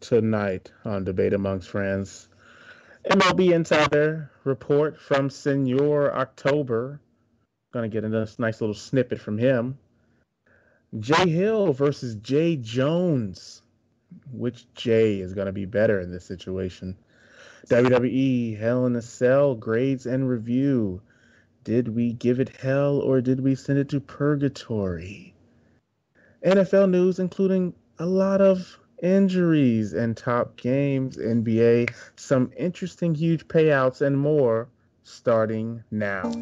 tonight on Debate Amongst Friends. MLB Insider report from Senor October. Gonna get a nice little snippet from him. Jay Hill versus Jay Jones. Which Jay is gonna be better in this situation? WWE Hell in a Cell grades and review. Did we give it hell or did we send it to purgatory? NFL news, including a lot of injuries and top games, NBA, some interesting huge payouts, and more starting now.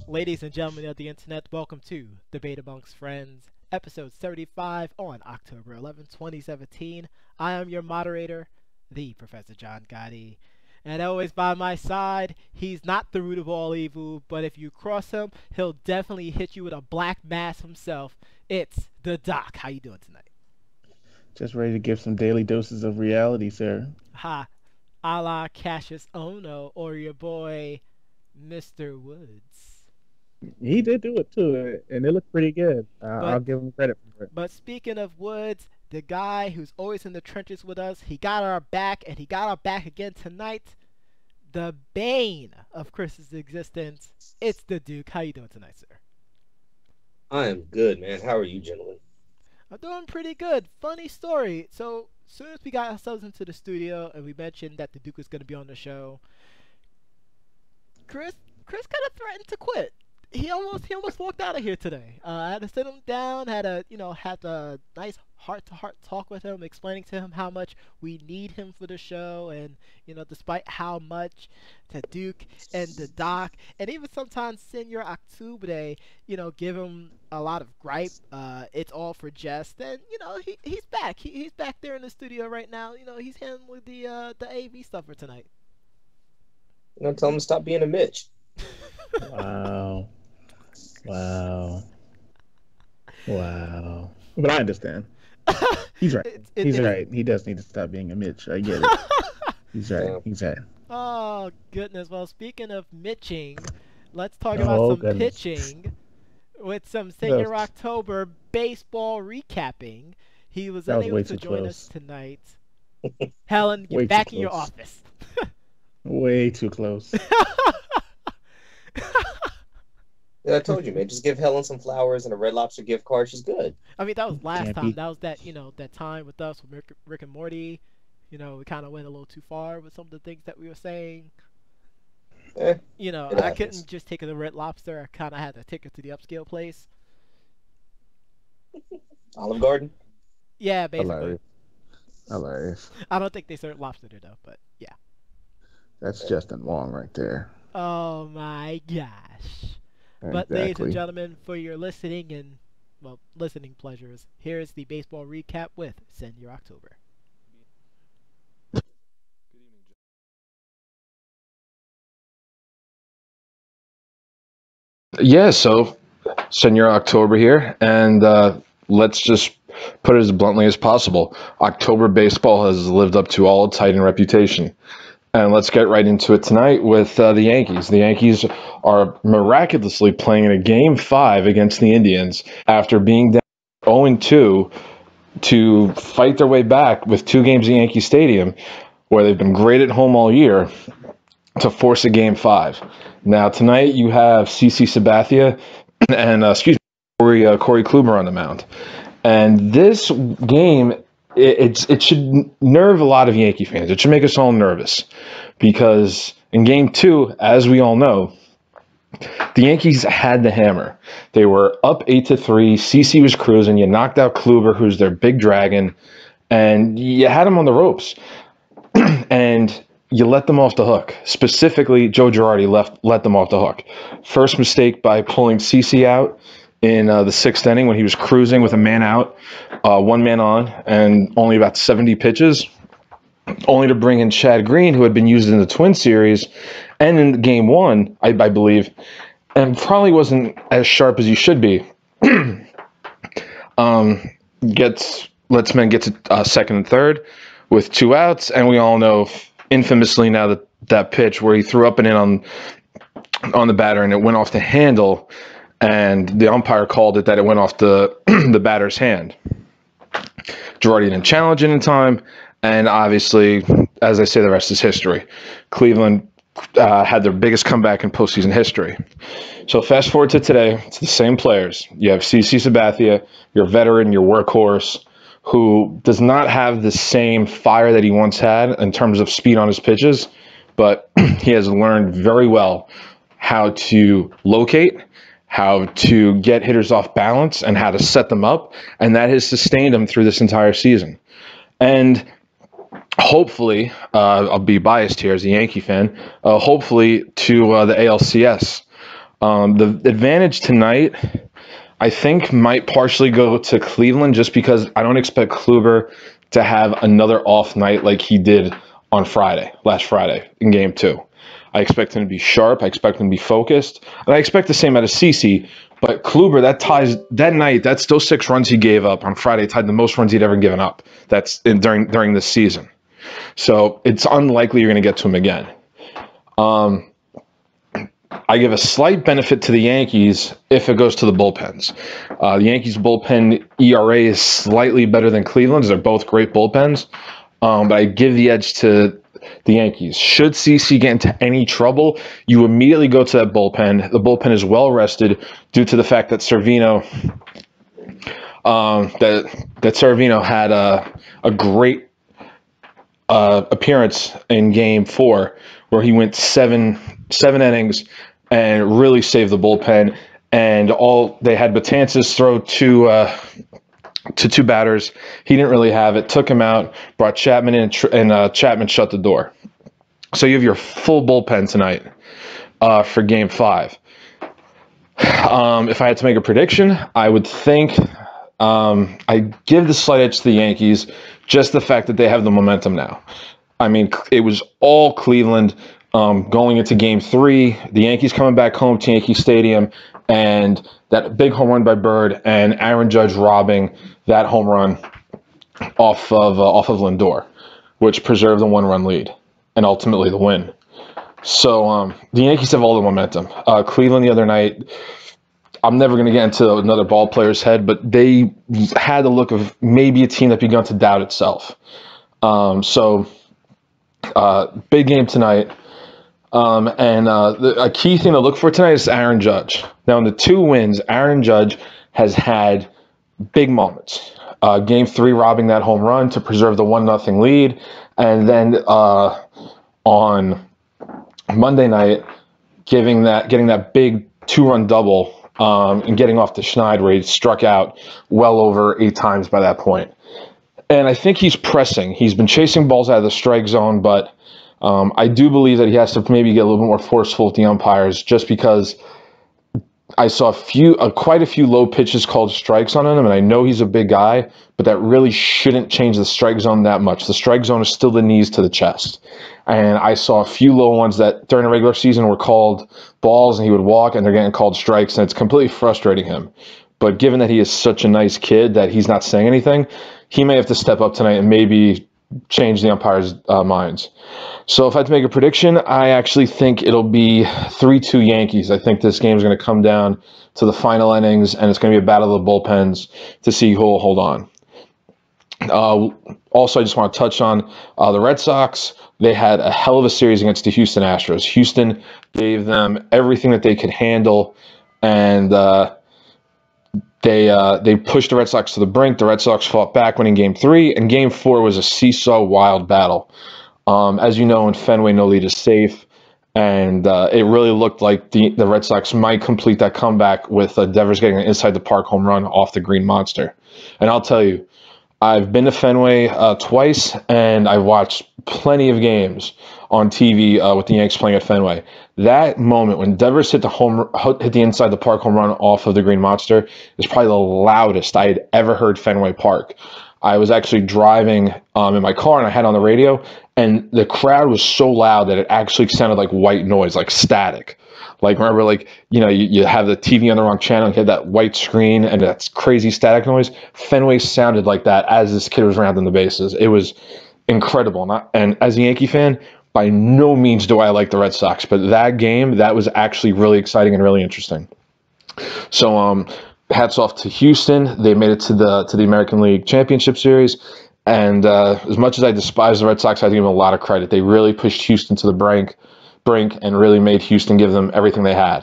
Ladies and gentlemen of the internet, welcome to Debate Amongst Friends, episode 35 on October 11, 2017. I am your moderator, the Professor John Gotti. And always by my side, he's not the root of all evil, but if you cross him, he'll definitely hit you with a black mass himself. It's the Doc. How you doing tonight? Just ready to give some daily doses of reality, sir. Ha, a la Cassius Ono or your boy, Mr. Woods. He did do it too, and it looked pretty good. I'll give him credit for it. But speaking of Woods, the guy who's always in the trenches with us, he got our back, and he got our back again tonight. The bane of Chris's existence, it's the Duke. How you doing tonight, sir? I am good, man. How are you, gentlemen? I'm doing pretty good. Funny story. So, as soon as we got ourselves into the studio and we mentioned that the Duke was going to be on the show, Chris kind of threatened to quit. He almost walked out of here today. I had to sit him down, had a nice heart-to-heart talk with him, explaining to him how much we need him for the show, and despite how much the Duke and the Doc, and even sometimes Senor Octubre, give him a lot of gripe. It's all for jest, and he's back. He's back there in the studio right now. He's handling the AV stuff for tonight. Tell him to stop being a Mitch. Wow. But I understand. He's right. He's right. He does need to stop being a Mitch. I get it. He's right. Yeah. He's right. Oh, goodness. Well, speaking of mitching, let's talk about some pitching with some Senor October baseball recapping. He was unable to join us tonight. Helen, get back in your office. Way too close. Yeah, I told you, man. Just give Helen some flowers and a Red Lobster gift card. She's good. I mean, that was last time. That was that time with us with Rick and Morty. We kind of went a little too far with some of the things that we were saying. I couldn't just take her to Red Lobster. I kind of had to take her to the upscale place. Olive Garden? Yeah, basically. Hilarious. I don't think they serve lobster there, though, but yeah. That's Justin Wong right there. Oh, my gosh. But Exactly. ladies and gentlemen, for your listening and, listening pleasures, here's the baseball recap with Senor October. Yeah, so Senor October here, and let's just put it as bluntly as possible. October baseball has lived up to all its height and reputation. And let's get right into it tonight with the Yankees. The Yankees are miraculously playing in a Game 5 against the Indians after being down 0-2 to fight their way back with 2 games at Yankee Stadium, where they've been great at home all year, to force a Game 5. Now, tonight you have CC Sabathia and, Corey Kluber on the mound. And this game, it should nerve a lot of Yankee fans. It should make us all nervous because in Game 2, as we all know, the Yankees had the hammer. They were up 8-3. CC was cruising. You knocked out Kluber, who's their big dragon, and you had him on the ropes. And you let them off the hook. Specifically, Joe Girardi let them off the hook. First mistake by pulling CC out in the 6th inning when he was cruising with a man out, 1 man on, and only about 70 pitches. only to bring in Chad Green, who had been used in the Twin Series and in Game 1, I believe, and probably wasn't as sharp as he should be. Lets men get to second and third with 2 outs, and we all know infamously now that pitch where he threw up and in on the batter and it went off the handle, and the umpire called it that it went off the the batter's hand. Girardi didn't challenge it in time, and obviously, as I say, the rest is history. Cleveland had their biggest comeback in postseason history. So fast forward to today, it's the same players. You have CC Sabathia, your veteran, your workhorse, who does not have the same fire that he once had in terms of speed on his pitches, but he has learned very well how to locate, how to get hitters off balance, and how to set them up, and that has sustained him through this entire season. And hopefully, I'll be biased here as a Yankee fan, hopefully to the ALCS. The advantage tonight, I think, might partially go to Cleveland just because I don't expect Kluber to have another off night like he did on last Friday in Game 2. I expect him to be sharp. I expect him to be focused. And I expect the same out of CC. But Kluber, those 6 runs he gave up on Friday tied the most runs he'd ever given up during this season. So it's unlikely you're going to get to him again. I give a slight benefit to the Yankees if it goes to the bullpens. The Yankees' bullpen ERA is slightly better than Cleveland's. They're both great bullpens. But I give the edge to the Yankees. Should CC get into any trouble, you immediately go to that bullpen. The bullpen is well rested due to the fact that Cervino had a great appearance in Game 4 where he went seven innings and really saved the bullpen. And all they had Betances throw to 2 batters. He didn't really have it. Took him out, brought Chapman in, and Chapman shut the door. So you have your full bullpen tonight for Game 5. If I had to make a prediction, I would think I give the slight edge to the Yankees, just the fact that they have the momentum now. I mean, it was all Cleveland going into Game 3. The Yankees coming back home to Yankee Stadium, and that big home run by Bird and Aaron Judge robbing that home run off of Lindor, which preserved the 1-run lead and ultimately the win. So the Yankees have all the momentum. Cleveland the other night, I'm never going to get into another ball player's head, but they had the look of maybe a team that begun to doubt itself. Big game tonight. A key thing to look for tonight is Aaron Judge. Now, in the 2 wins, Aaron Judge has had big moments. Game 3, robbing that home run to preserve the 1-0 lead. And then on Monday night, getting that big 2-run double and getting off the Schneid where he struck out well over 8 times by that point. And I think he's pressing. He's been chasing balls out of the strike zone, but I do believe that he has to maybe get a little bit more forceful with the umpires, just because I saw quite a few low pitches called strikes on him, and I know he's a big guy, but that really shouldn't change the strike zone that much. The strike zone is still the knees to the chest. And I saw a few low ones that during the regular season were called balls, and he would walk, and they're getting called strikes, and it's completely frustrating him. But given that he is such a nice kid that he's not saying anything, he may have to step up tonight and maybe change the umpires' minds. So if I had to make a prediction, I actually think it'll be 3-2 Yankees. I think this game is going to come down to the final innings, and it's going to be a battle of the bullpens to see who will hold on. Also, I just want to touch on the Red Sox. They had a hell of a series against the Houston Astros. Houston gave them everything that they could handle, and they pushed the Red Sox to the brink. The Red Sox fought back, winning Game 3, and Game 4 was a seesaw wild battle. As you know, in Fenway, no lead is safe, and it really looked like the Red Sox might complete that comeback with Devers getting an inside-the-park home run off the Green Monster. And I'll tell you, I've been to Fenway twice, and I've watched plenty of games on TV with the Yanks playing at Fenway. That moment when Devers hit the inside the park home run off of the Green Monster is probably the loudest I had ever heard Fenway Park. I was actually driving in my car, and I had on the radio, and the crowd was so loud that it actually sounded like white noise, like static. Like, remember, like, you have the TV on the wrong channel, you had that white screen and that's crazy static noise. Fenway sounded like that as this kid was rounding the bases. It was incredible. And as a Yankee fan, by no means do I like the Red Sox, but that game, that was actually really exciting and really interesting. So, hats off to Houston. They made it to the American League Championship Series. And as much as I despise the Red Sox, I give them a lot of credit. They really pushed Houston to the brink and really made Houston give them everything they had.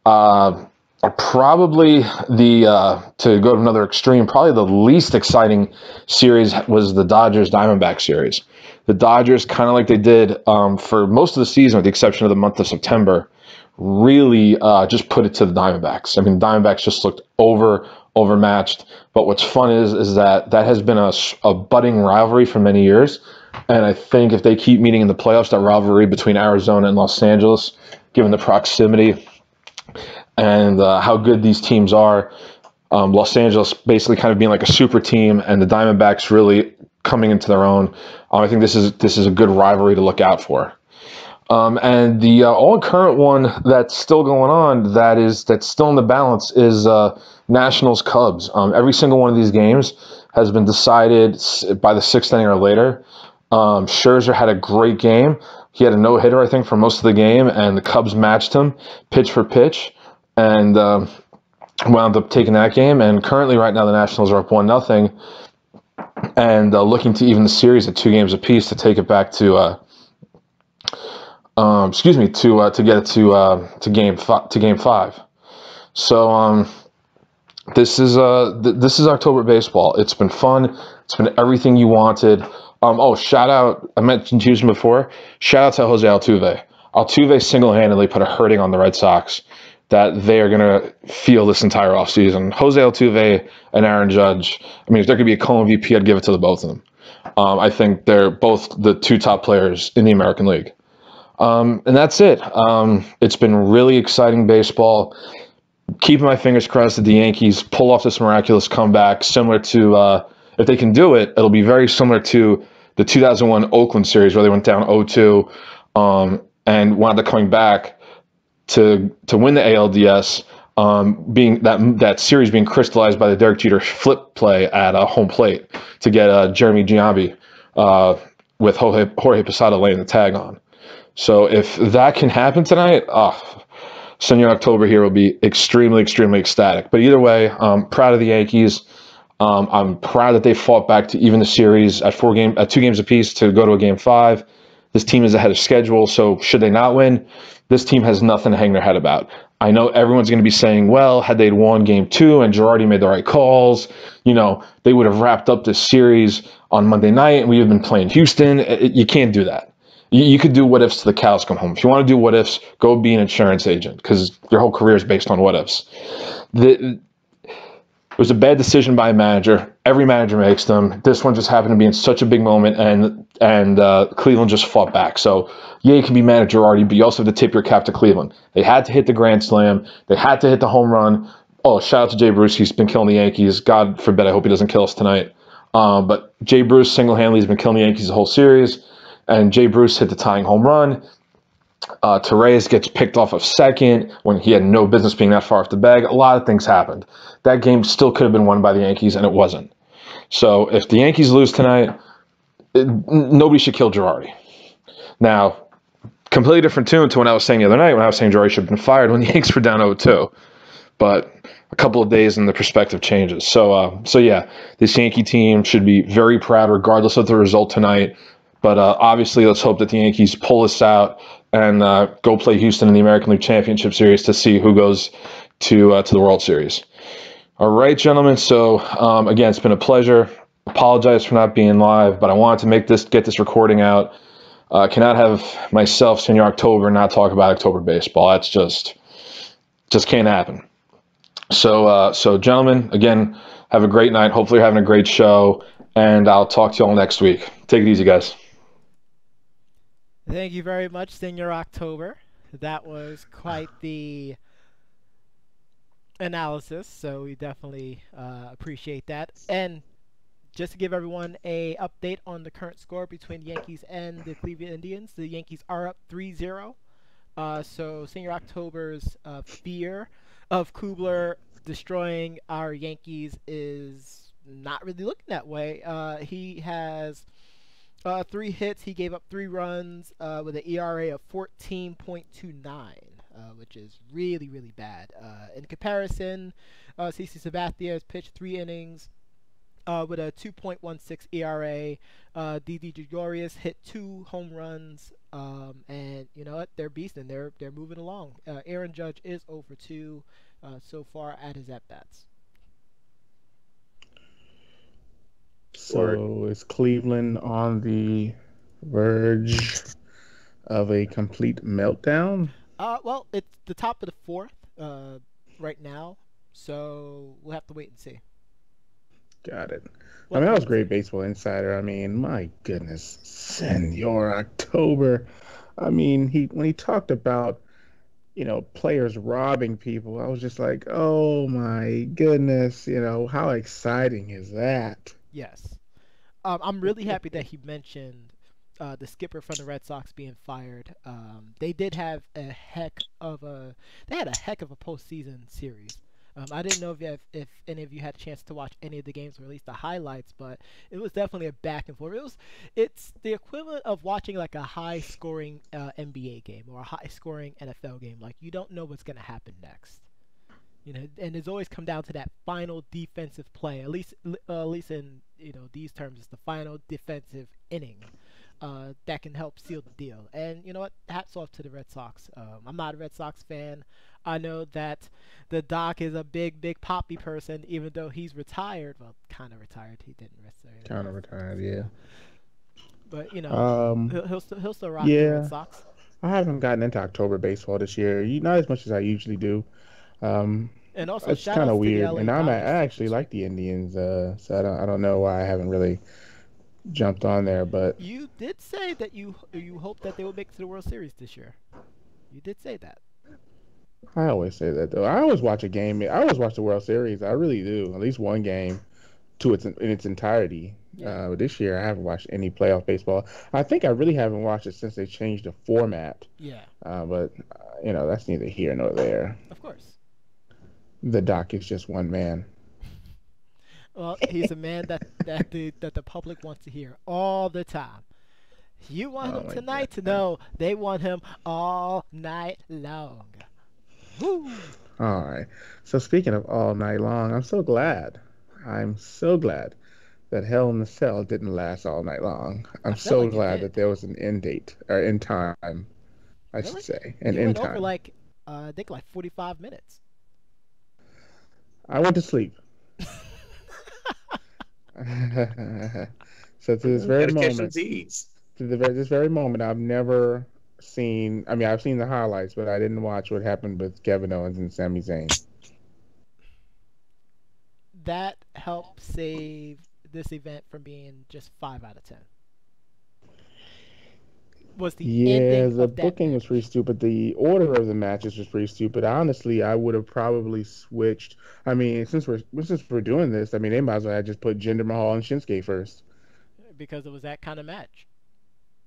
Probably to go to another extreme, probably the least exciting series was the Dodgers-Diamondback series. The Dodgers, kind of like they did for most of the season, with the exception of the month of September, really just put it to the Diamondbacks. I mean, the Diamondbacks just looked overmatched. But what's fun is that has been a budding rivalry for many years. And I think if they keep meeting in the playoffs, that rivalry between Arizona and Los Angeles, given the proximity and how good these teams are, Los Angeles basically kind of being like a super team, and the Diamondbacks really coming into their own. I think this is a good rivalry to look out for. And the all current one that's still going on, that's still in the balance, is Nationals Cubs. Every single one of these games has been decided by the sixth inning or later. Scherzer had a great game. He had a no-hitter, I think, for most of the game, and the Cubs matched him pitch for pitch, and wound up taking that game. And currently, right now, the Nationals are up 1-0, and looking to even the series at 2 games apiece to take it back to to get it to game 5. So this is October baseball. It's been fun. It's been everything you wanted. Shout out! I mentioned Houston before. Shout out to Jose Altuve. Altuve single-handedly put a hurting on the Red Sox that they are going to feel this entire offseason. Jose Altuve and Aaron Judge. I mean, if there could be a Cohen VP, I'd give it to the both of them. I think they're both the 2 top players in the American League. And that's it. It's been really exciting baseball. Keeping my fingers crossed that the Yankees pull off this miraculous comeback, similar to, if they can do it, it'll be very similar to the 2001 Oakland series where they went down 0-2 and wound up coming back to win the ALDS, being that series being crystallized by the Derek Jeter flip play at home plate to get Jeremy Giambi with Jorge Posada laying the tag on. So if that can happen tonight, Senor October here will be extremely, extremely ecstatic. But either way, I'm proud of the Yankees. I'm proud that they fought back to even the series at 2 games apiece to go to a game 5. This team is ahead of schedule, so should they not win, this team has nothing to hang their head about. I know everyone's going to be saying, well, had they won game 2 and Girardi made the right calls, they would have wrapped up this series on Monday night and we would have been playing Houston. You can't do that. You could do what ifs to the cows come home. If you want to do what ifs, go be an insurance agent because your whole career is based on what ifs. It was a bad decision by a manager. Every manager makes them. This one just happened to be in such a big moment, and Cleveland just fought back. So, yeah, you can be mad at Girardi, but you also have to tip your cap to Cleveland. They had to hit the grand slam. They had to hit the home run. Oh, shout out to Jay Bruce. He's been killing the Yankees. God forbid, I hope he doesn't kill us tonight. But Jay Bruce single-handedly has been killing the Yankees the whole series. And Jay Bruce hit the tying home run. Torres gets picked off of second when he had no business being that far off the bag. A lot of things happened. That game still could have been won by the Yankees, and it wasn't. So if the Yankees lose tonight, nobody should kill Girardi. Now, completely different tune to when I was saying the other night when I was saying Girardi should have been fired when the Yankees were down 0-2. But a couple of days and the perspective changes. So yeah, this Yankee team should be very proud regardless of the result tonight. But obviously, let's hope that the Yankees pull this out and go play Houston in the American League Championship Series to see who goes to the World Series. All right, gentlemen. So again, it's been a pleasure. Apologize for not being live, but I wanted to get this recording out. Cannot have myself, Senor October, not talk about October baseball. That's just can't happen. So gentlemen, again, have a great night. Hopefully, you're having a great show, and I'll talk to you all next week. Take it easy, guys. Thank you very much, Senor October. That was quite the analysis, so we definitely appreciate that. And just to give everyone a update on the current score between the Yankees and the Cleveland Indians, the Yankees are up 3-0. So Senior October's fear of Kubler destroying our Yankees is not really looking that way. He has 3 hits. He gave up 3 runs with an ERA of 14.29, which is really, really bad. In comparison, CC Sabathia has pitched 3 innings with a 2.16 ERA. Didi Gregorius hit 2 home runs, and you know what? They're beasting. They're moving along. Aaron Judge is 0 for 2 so far at his at bats. So is Cleveland on the verge of a complete meltdown? Well, it's the top of the 4th right now, so we'll have to wait and see. Got it. I mean, that was great Baseball Insider. I mean, my goodness, Senor October. I mean, when he talked about, you know, players robbing people, I was just like, oh my goodness, you know, how exciting is that? Yes. I'm really happy that he mentioned the skipper from the Red Sox being fired. They did have a heck of a postseason series. I didn't know if any of you had a chance to watch any of the games or at least the highlights, but it was definitely a back and forth. It's the equivalent of watching like a high-scoring NBA game or a high-scoring NFL game. Like, you don't know what's going to happen next. You know, and it's always come down to that final defensive play. At least in, you know, these terms, it's the final defensive inning that can help seal the deal. And you know what? Hats off to the Red Sox. I'm not a Red Sox fan. I know that the Doc is a big Poppy person, even though he's retired. Well, kind of retired. He didn't retire. Kind of retired, yeah. But you know, he'll still rock the Red Sox. I haven't gotten into October baseball this year. Not as much as I usually do. And also, it's kind of weird. And I actually like the Indians, so I don't know why I haven't really jumped on there. But you did say that you hope that they will make it to the World Series this year. You did say that. I always say that though. I always watch a game. I always watch the World Series. I really do. At least one game in its entirety. Yeah. But this year I haven't watched any playoff baseball. I think I really haven't watched it since they changed the format. Yeah. But you know, that's neither here nor there. Of course. The Doc is just one man. Well, he's a man that the public wants to hear all the time. You want him tonight to know they want him all night long. Woo. All right. So speaking of all night long, I'm so glad that Hell in the Cell didn't last all night long. I'm so glad that there was an end date or end time, I should say, an end time. Over like I think like 45 minutes. I went to sleep. So to this very moment, this very moment, I've never seen. I mean, I've seen the highlights, but I didn't watch what happened with Kevin Owens and Sami Zayn. That helped save this event from being just 5 out of 10. Was the ending the of that booking match. was pretty stupid. The order of the matches was pretty stupid. Honestly, I would have probably switched. I mean, since we're doing this, I mean, they might as well have just put Jinder Mahal and Shinsuke first. Because it was that kind of match.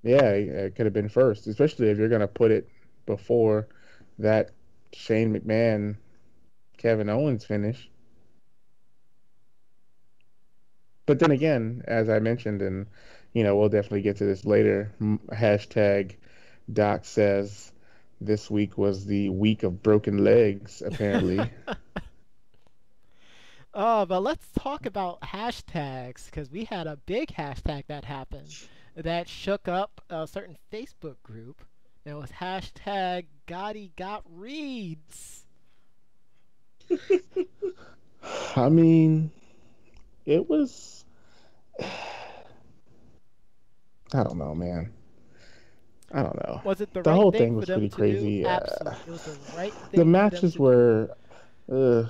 Yeah, it could have been first, especially if you're gonna put it before that Shane McMahon, Kevin Owens finish. But then again, as I mentioned, and you know, we'll definitely get to this later. Hashtag Doc says this week was the week of broken legs, apparently. But let's talk about hashtags, because we had a big hashtag that happened that shook up a certain Facebook group. It was hashtag Gotti got reads. I mean, it was... I don't know, man. I don't know. Was it the whole right thing was for them pretty to crazy. do? Absolutely. It was the right thing. The matches were... I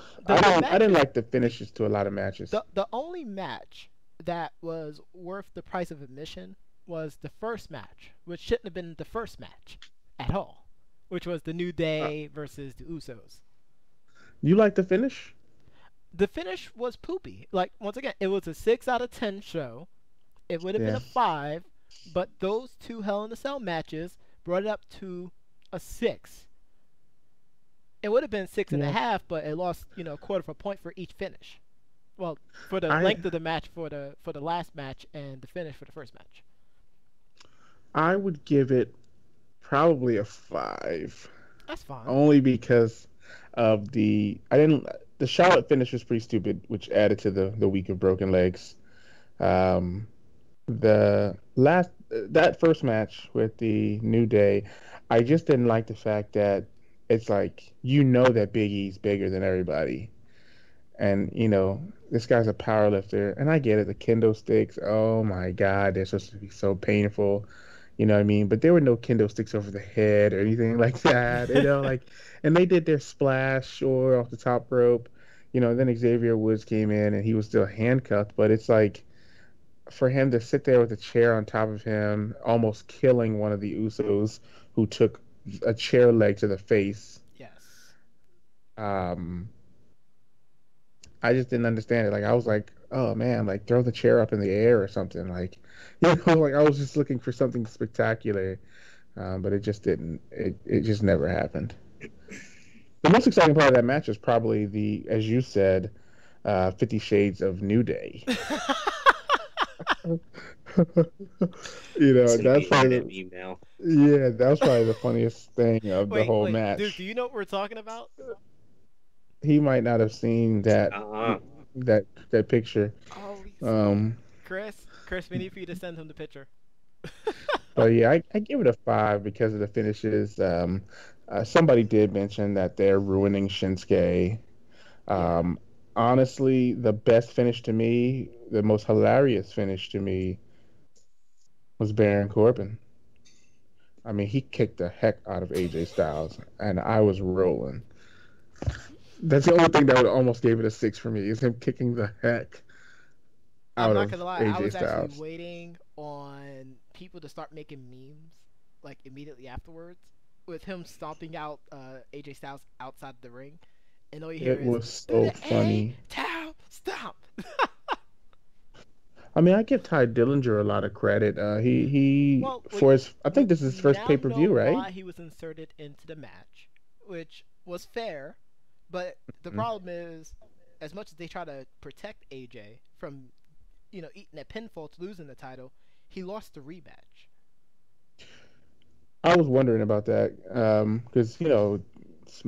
didn't like the finishes to a lot of matches. The only match that was worth the price of admission was the first match, which shouldn't have been the first match at all, which was the New Day versus the Usos. You like the finish? The finish was poopy. Like, once again, it was a 6 out of 10 show. It would have been Yeah. a 5, but those two Hell in a Cell matches brought it up to a 6. It would have been six and a Yeah. half, but it lost, a quarter of a point for each finish. Well, for the I length of the match for the last match and the finish for the first match. I would give it probably a 5, That's fine. only because of the Charlotte finish was pretty stupid, which added to the week of broken legs. Um, that first match with the New Day, I just didn't like the fact that it's like that Big E's bigger than everybody, and this guy's a power lifter, and I get it. The kendo sticks, oh my God, they're supposed to be so painful. You know what I mean? But there were no kendo sticks over the head or anything like that. And they did their splash or off the top rope. Then Xavier Woods came in and he was still handcuffed. But it's like for him to sit there with a chair on top of him, almost killing one of the Usos who took a chair leg to the face. Yes. I just didn't understand it. Like I was like, oh man, like throw the chair up in the air or something. Like, like I was just looking for something spectacular, but it just didn't. It just never happened. The most exciting part of that match is probably as you said, 50 Shades of New Day. That's probably that was probably the funniest thing of the whole match. Dude, do you know what we're talking about? He might not have seen that that picture. Oh, Chris, we need for you to send him the picture. But yeah, I give it a 5 because of the finishes. Somebody did mention that they're ruining Shinsuke. Honestly, the best finish to me, the most hilarious finish to me, was Baron Corbin. I mean, he kicked the heck out of AJ Styles, and I was rolling. That's the only thing that would almost gave it a 6 for me, is him kicking the heck out of AJ Styles. I'm not gonna lie, I was actually waiting on people to start making memes, like immediately afterwards, with him stomping out AJ Styles outside the ring, and all you hear was so funny. Stop! I mean, I give Ty Dillinger a lot of credit. I think this is his first pay-per-view, right? Why he was inserted into the match, which was fair, but the problem is, as much as they try to protect AJ from, eating a pinfall to losing the title, he lost the rematch. I was wondering about that because this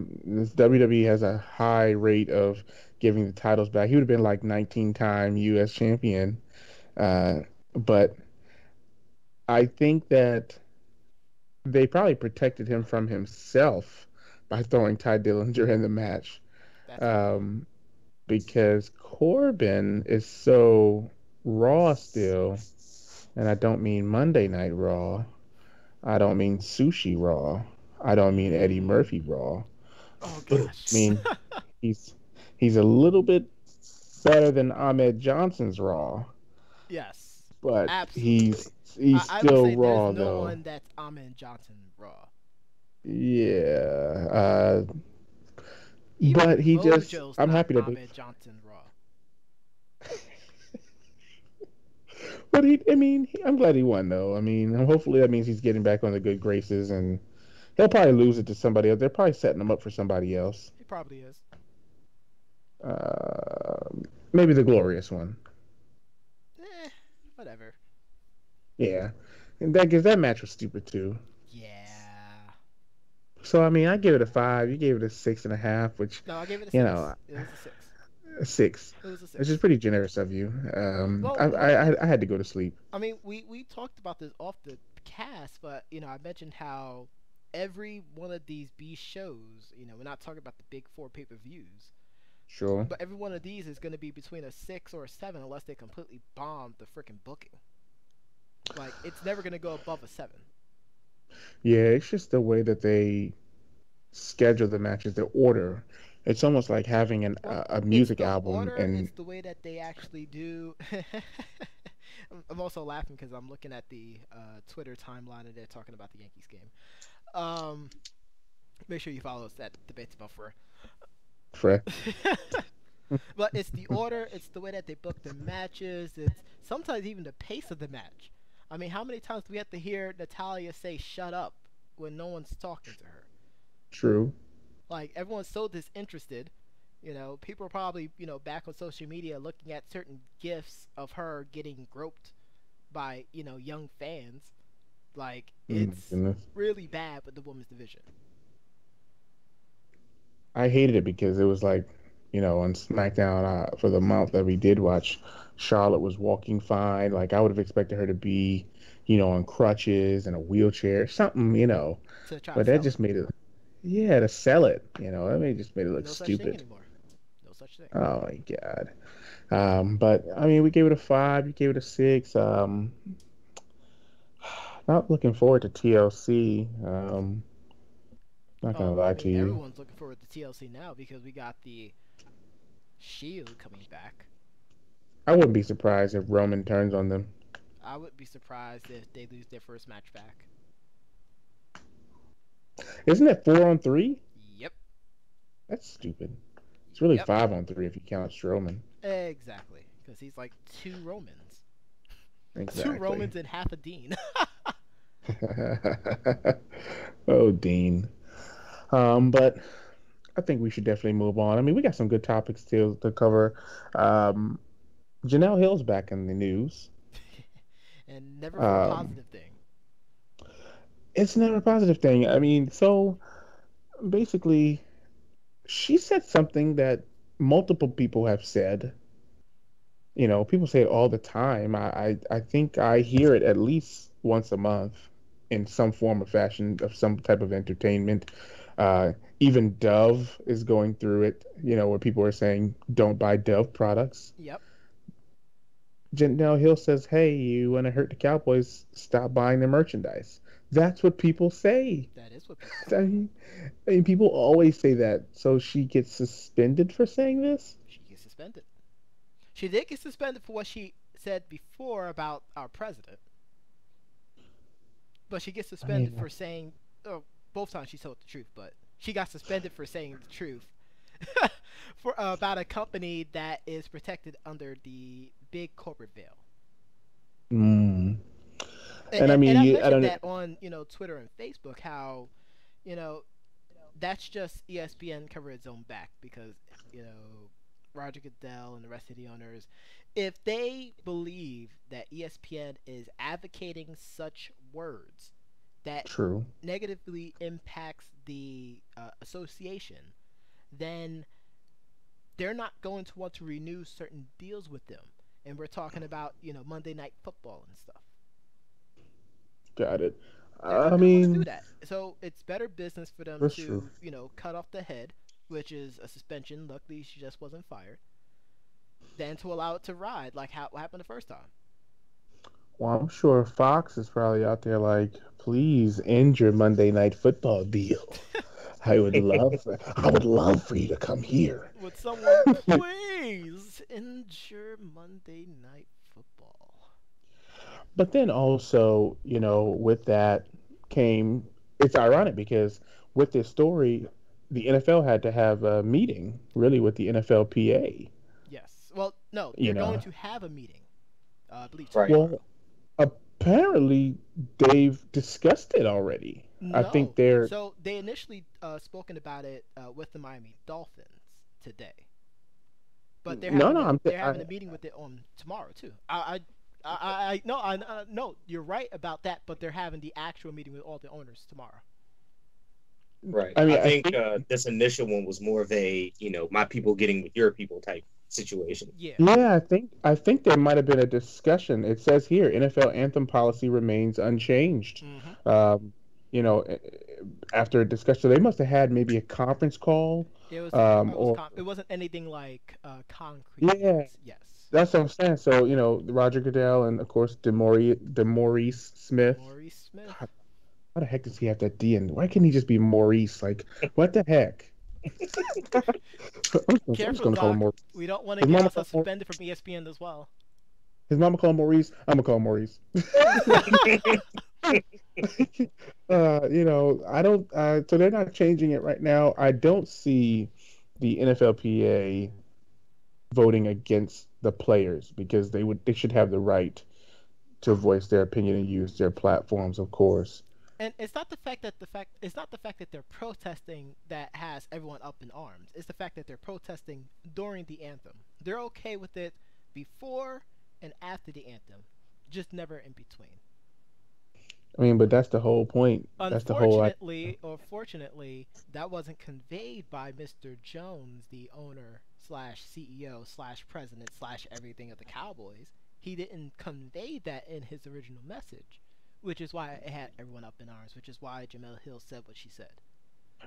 WWE has a high rate of giving the titles back. He would have been like 19-time U.S. champion. But I think that they probably protected him from himself by throwing Ty Dillinger in the match. Because Corbin is so Raw still, and I don't mean Monday Night Raw. I don't mean Sushi Raw. I don't mean Eddie Murphy Raw. Oh gosh. I mean, he's a little bit better than Ahmed Johnson's Raw. Yes, but absolutely. he's still Raw there's though. No one that's Ahmed Johnson Raw. Yeah, but he just. I'm happy to Ahmed Johnson Raw. But I'm glad he won though. I mean, hopefully that means he's getting back on the good graces, and he'll probably lose it to somebody else. They're probably setting him up for somebody else. He probably is. Maybe the Glorious one. Whatever. Yeah, and that match was stupid too. Yeah. So I give it a 5. You gave it a 6.5, which no, I gave it a 6. It was a 6. A 6. It was a 6. Which is pretty generous of you. I had to go to sleep. I mean, we talked about this off the cast, but I mentioned how every one of these B shows, we're not talking about the big 4 pay-per-views. Sure. But every one of these is going to be between a 6 or a 7 unless they completely bomb the freaking booking. Like, it's never going to go above a 7. Yeah, it's just the way that they schedule the matches, the order. It's almost like having a music album. And it's the way that they actually do. I'm also laughing because I'm looking at the Twitter timeline and they're talking about the Yankees game. Make sure you follow us at Debates About Fur. But it's the order, it's the way that they book their matches, it's sometimes even the pace of the match. I mean, how many times do we have to hear Natalia say "shut up" when no one's talking to her? True. Like everyone's so disinterested. People are probably back on social media looking at certain gifs of her getting groped by young fans. Like it's Goodness. really bad with the women's division. I hated it because it was like, on SmackDown for the month that we did watch, Charlotte was walking fine. Like I would have expected her to be, on crutches and a wheelchair, something, To try to But that sell it. just made it, yeah, to sell it, just made it look No such thing stupid. anymore. No such thing. Oh my God. But I mean, we gave it a 5. You gave it a 6. Not looking forward to TLC. Not gonna Oh, I lie to mean, you. everyone's looking forward to TLC now because we got the Shield coming back. I wouldn't be surprised if Roman turns on them. I would be surprised if they lose their first match back. Isn't it 4-on-3? Yep. That's stupid. It's really Yep. 5-on-3 if you count Strowman. Exactly. Because he's like 2 Romans. Exactly. 2 Romans and half a Dean. Oh, Dean. But I think we should definitely move on. I mean, we got some good topics still to cover. Janelle Hill's back in the news. And never for a Um, positive thing. it's never a positive thing. I mean, so basically, she said something that multiple people have said. People say it all the time. I think I hear it at least once a month in some form or fashion of some type of entertainment. Even Dove is going through it, where people are saying, don't buy Dove products. Yep. Janelle Hill says, hey, you want to hurt the Cowboys, stop buying their merchandise. That's what people say. That is what people I say. mean, people always say that. So she gets suspended for saying this? She gets suspended. She did get suspended for what she said before about our president. But she gets suspended for saying, both times she told the truth, but she got suspended for saying the truth for about a company that is protected under the big corporate veil. Mm. And I mean, I I mentioned don't. that on Twitter and Facebook how you know that's just ESPN cover its own back because Roger Goodell and the rest of the owners, if they believe that ESPN is advocating such words that True. negatively impacts the association, then they're not going to want to renew certain deals with them. And we're talking about Monday Night Football and stuff. Got it. They're not I going to want to do mean, that. So it's better business for them that's to true. cut off the head, which is a suspension. Luckily, she just wasn't fired. Than to allow it to ride like what happened the first time. Well, I'm sure Fox is probably out there like, please end your Monday Night Football deal. I would love for you to come here. Would someone please end your Monday Night Football? But then also, with that came, it's ironic because with this story, the NFL had to have a meeting really with the NFLPA. Yes. Well, no, You they're going know, to have a meeting. I believe Right. tomorrow. well, apparently they've discussed it already. I think No. they're So they initially spoken about it with the Miami Dolphins today, but they're no, having no. they're having a meeting with it on tomorrow too. No, you're right about that, but they're having the actual meeting with all the owners tomorrow. Right. I mean, I think this initial one was more of a, my people getting with your people type situation. Yeah. Yeah, I think there might have been a discussion. It says here, NFL anthem policy remains unchanged. Mm-hmm. You know, after a discussion, so they must have had maybe a conference call. Or It wasn't anything like concrete. yeah, Yes. that's what I'm saying. So Roger Goodell and of course Maurice Smith. Maurice Smith. God, why the heck does he have that D in? Why can't he just be Maurice? Like, what the heck? I'm just Careful, gonna call him Doc. Maurice. We don't want His to get mama ourselves called suspended from ESPN as well. His mama called him Maurice. I'm gonna call him Maurice. I don't. So they're not changing it right now. I don't see the NFLPA voting against the players because they should have the right to voice their opinion and use their platforms, of course. And it's not it's not the fact that they're protesting that has everyone up in arms. It's the fact that they're protesting during the anthem. They're okay with it before and after the anthem, just never in between. I mean, but that's the whole point. That's the whole. Unfortunately, or fortunately, that wasn't conveyed by Mr. Jones, the owner slash CEO slash president slash everything of the Cowboys. He didn't convey that in his original message, which is why it had everyone up in arms, which is why Jamel Hill said what she said.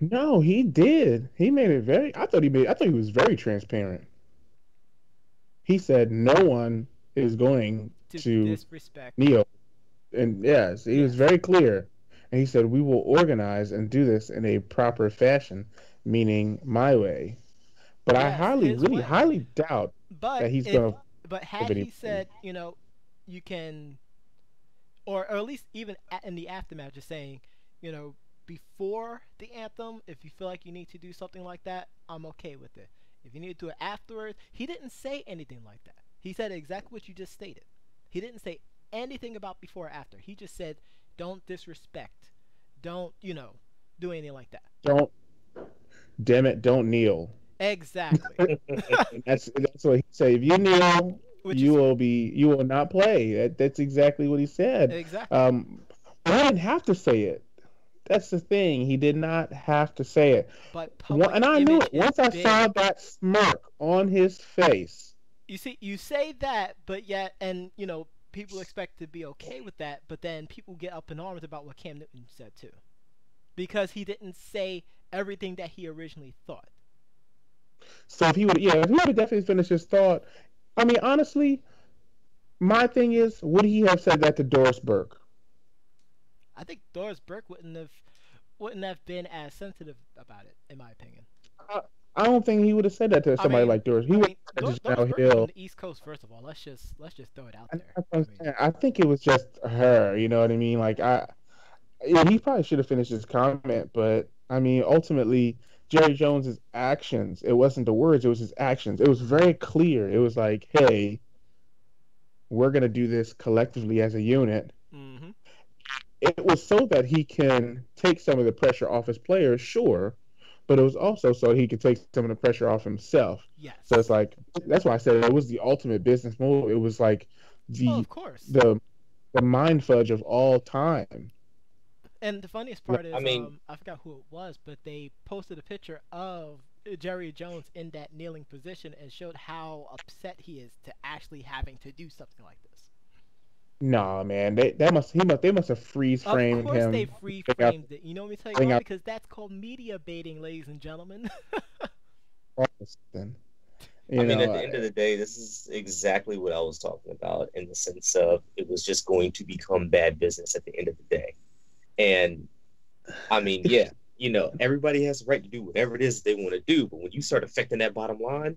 No, he did. He made it very. I thought he was very transparent. He said no one is going to disrespect kneel. And yes, he was very clear. And he said, we will organize and do this in a proper fashion, meaning my way. But I highly doubt that he's going to. But had he said, you can, or at least even in the aftermath, just saying, before the anthem, if you feel like you need to do something like that, I'm okay with it. If you need to do it afterwards, he didn't say anything like that. He said exactly what you just stated. He didn't say anything about before or after. He just said, don't disrespect. Don't, do anything like that. Damn it, don't kneel. Exactly. that's what he said. If you kneel, you will not play. That's exactly what he said. Exactly. I didn't have to say it. That's the thing. He did not have to say it. But and I knew it once I saw that smirk on his face. You see, you say that, but yet, and people expect to be okay with that, but then people get up in arms about what Cam Newton said too, because he didn't say everything that he originally thought. So if he would definitely finished his thought. I mean, honestly, my thing is, would he have said that to Doris Burke? I think Doris Burke wouldn't have been as sensitive about it, in my opinion. I don't think he would have said that to somebody like Doris. Doris Burke is on the East Coast, first of all. Let's just throw it out there. I think it was just her. You know what I mean? Like he probably should have finished his comment, but I mean, ultimately, Jerry Jones's actions. It wasn't the words; it was his actions. It was very clear. It was like, hey, we're gonna do this collectively as a unit. Mm-hmm. It was so that he can take some of the pressure off his players, sure, but it was also so he could take some of the pressure off himself. Yes. So it's like, that's why I said it was the ultimate business move. It was like of course, the mind fudge of all time. And the funniest part is, I forgot who it was, but they posted a picture of Jerry Jones in that kneeling position and showed how upset he is to actually having to do something like this. Nah, man, they must have freeze framed him. Of course, they freeze framed it. You know what me tell you why? Because that's called media baiting, ladies and gentlemen. At the end of the day, this is exactly what I was talking about, in the sense of it was just going to become bad business at the end of the day. And I mean, yeah, everybody has the right to do whatever it is they want to do, but when you start affecting that bottom line.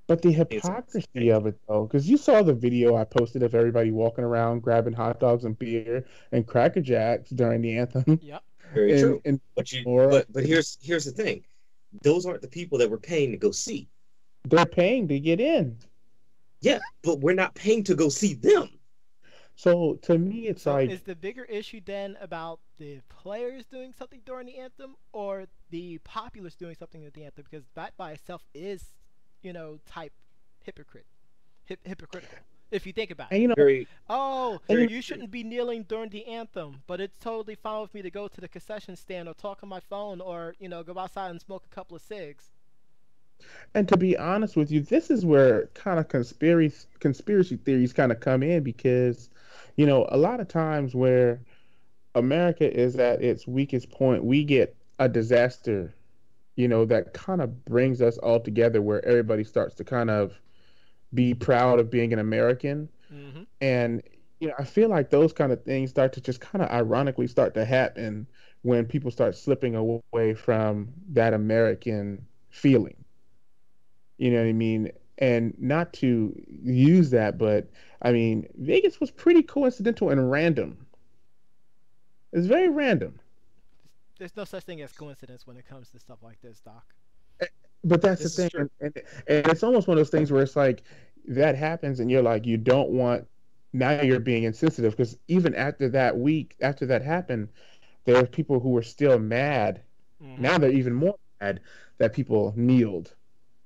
But the hypocrisy of it, though, because you saw the video I posted of everybody walking around grabbing hot dogs and beer and Cracker Jacks during the anthem. Yep. Very true. But here's the thing. Those aren't the people that we're paying to go see. They're paying to get in. Yeah, but we're not paying to go see them. So to me, it's like... Is the bigger issue then about the players doing something during the anthem or the populace doing something at the anthem? Because that by itself is... type hypocritical. If you think about it. You shouldn't be kneeling during the anthem, but it's totally fine with me to go to the concession stand or talk on my phone or, go outside and smoke a couple of cigs. And to be honest with you, this is where kind of conspiracy theories kind of come in because, a lot of times where America is at its weakest point, we get a disaster that kind of brings us all together where everybody starts to kind of be proud of being an American. Mm-hmm. And, I feel like those kind of things start to just kind of ironically start to happen when people start slipping away from that American feeling. You know what I mean? And not to use that, but, Vegas was pretty coincidental and random. It's very random. There's no such thing as coincidence when it comes to stuff like this, Doc. But that's the thing, and it's almost one of those things where it's like that happens, and you're like, you don't want. Now you're being insensitive because even after that week, after that happened, there are people who were still mad. Mm-hmm. Now they're even more mad that people kneeled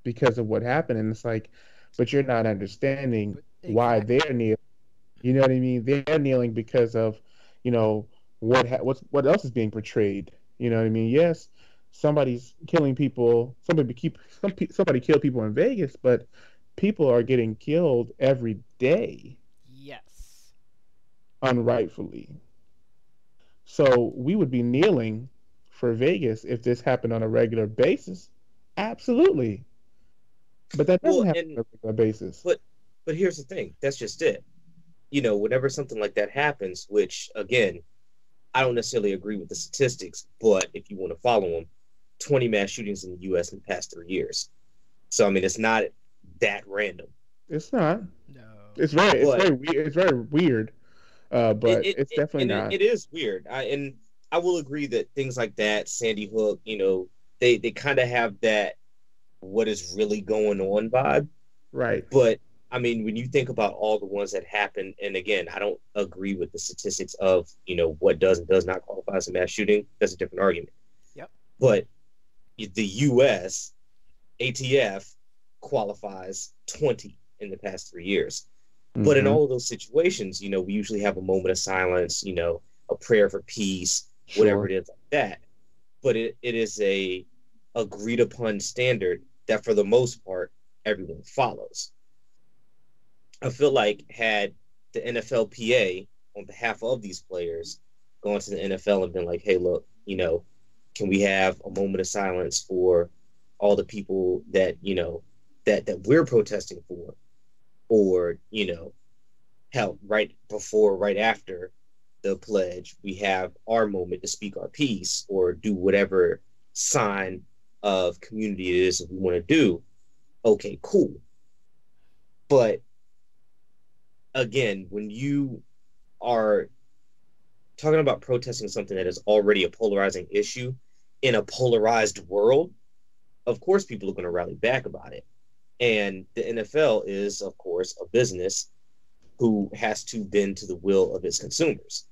because of what happened, and it's like, but you're not understanding why they're kneeling. You know what I mean? They're kneeling because of, what else is being portrayed. You know what I mean? Yes, somebody's killing people. Somebody killed people in Vegas, but people are getting killed every day. Yes. Unrightfully. So we would be kneeling for Vegas if this happened on a regular basis. Absolutely. But that doesn't happen on a regular basis. But here's the thing. That's just it. Whenever something like that happens, which, again, I don't necessarily agree with the statistics, but if you want to follow them, 20 mass shootings in the U.S. in the past 3 years. So, I mean, it's not that random. It's not. No. It's very weird. But it's definitely not. It is weird. I will agree that things like that, Sandy Hook, they kind of have that what is really going on vibe. Right. But I mean, when you think about all the ones that happen, and again, I don't agree with the statistics of, what does and does not qualify as a mass shooting. That's a different argument. Yep. But the U.S. ATF qualifies 20 in the past 3 years. Mm-hmm. But in all of those situations, we usually have a moment of silence, a prayer for peace, whatever it is like that. But it is a agreed upon standard that for the most part, everyone follows. I feel like had the NFLPA on behalf of these players gone to the NFL and been like, hey, look, can we have a moment of silence for all the people that, that we're protesting for? Or, hell, right before, right after the pledge, we have our moment to speak our piece or do whatever sign of community it is that we want to do. Okay, cool. But again, when you are talking about protesting something that is already a polarizing issue in a polarized world, of course people are going to rally back about it. And the NFL is, of course, a business who has to bend to the will of its consumers.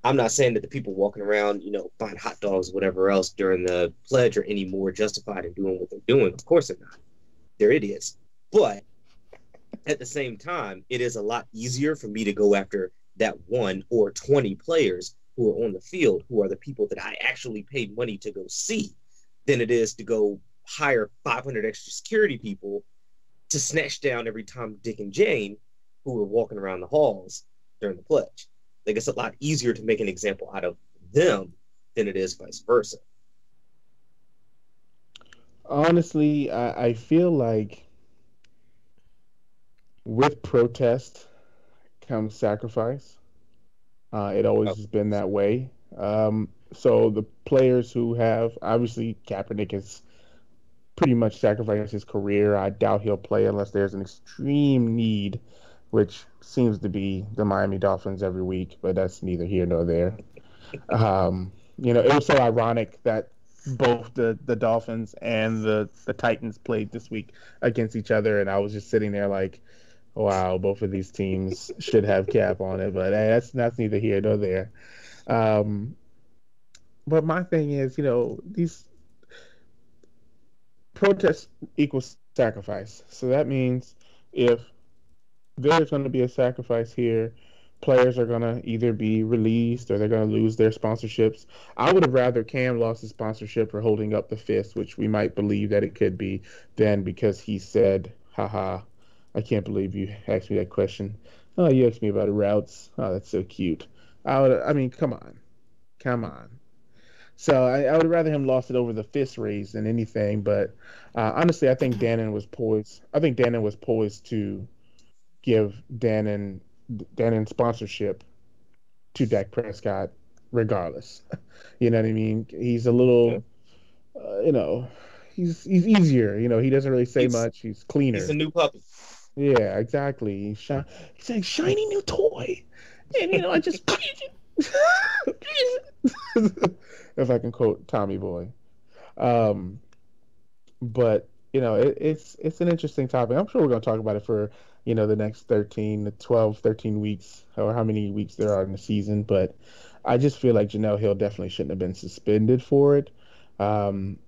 I'm not saying that the people walking around, buying hot dogs, whatever else during the pledge are any more justified in doing what they're doing. Of course they're not. They're idiots. But at the same time, it is a lot easier for me to go after that 1 or 20 players who are on the field, who are the people that I actually paid money to go see, than it is to go hire 500 extra security people to snatch down every Tom, Dick, and Jane who were walking around the halls during the pledge. Like, it's a lot easier to make an example out of them than it is vice versa. Honestly, I feel like with protest comes sacrifice. It always has been that way. So the players who have, obviously Kaepernick has pretty much sacrificed his career. I doubt he'll play unless there's an extreme need, which seems to be the Miami Dolphins every week, but that's neither here nor there. It was so ironic that both the Dolphins and the Titans played this week against each other, and I was just sitting there like, wow, both of these teams should have cap on it, but hey, that's neither here nor there. But my thing is, these protests equals sacrifice. So that means if there's going to be a sacrifice here, players are going to either be released or they're going to lose their sponsorships. I would have rather Cam lost his sponsorship for holding up the fist, which we might believe that it could be, than because he said, haha, I can't believe you asked me that question. Oh, you asked me about routes. Oh, that's so cute. Come on. So I would rather him lost it over the fist raise than anything. But honestly, I think Dannon was poised to give Dannon sponsorship to Dak Prescott regardless. You know what I mean? He's a little, he's easier. He doesn't really say much. He's cleaner. He's a new puppy. Yeah, exactly. He's like shiny new toy, and I just if I can quote Tommy Boy. But it's an interesting topic. I'm sure we're going to talk about it for the next 13 to 12, 13 weeks, or how many weeks there are in the season. But I just feel like Janelle Hill definitely shouldn't have been suspended for it. Um,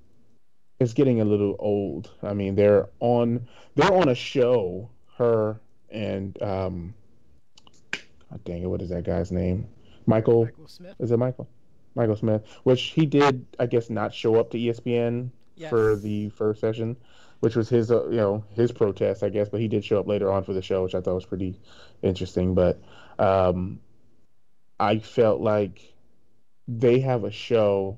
it's getting a little old. I mean, they're on a show, her and God dang it, what is that guy's name? Michael. Michael Smith. Is it Michael? Michael Smith, which he did, I guess, not show up to ESPN Yes. for the first session, which was his, his protest, I guess. But he did show up later on for the show, which I thought was pretty interesting. But I felt like they have a show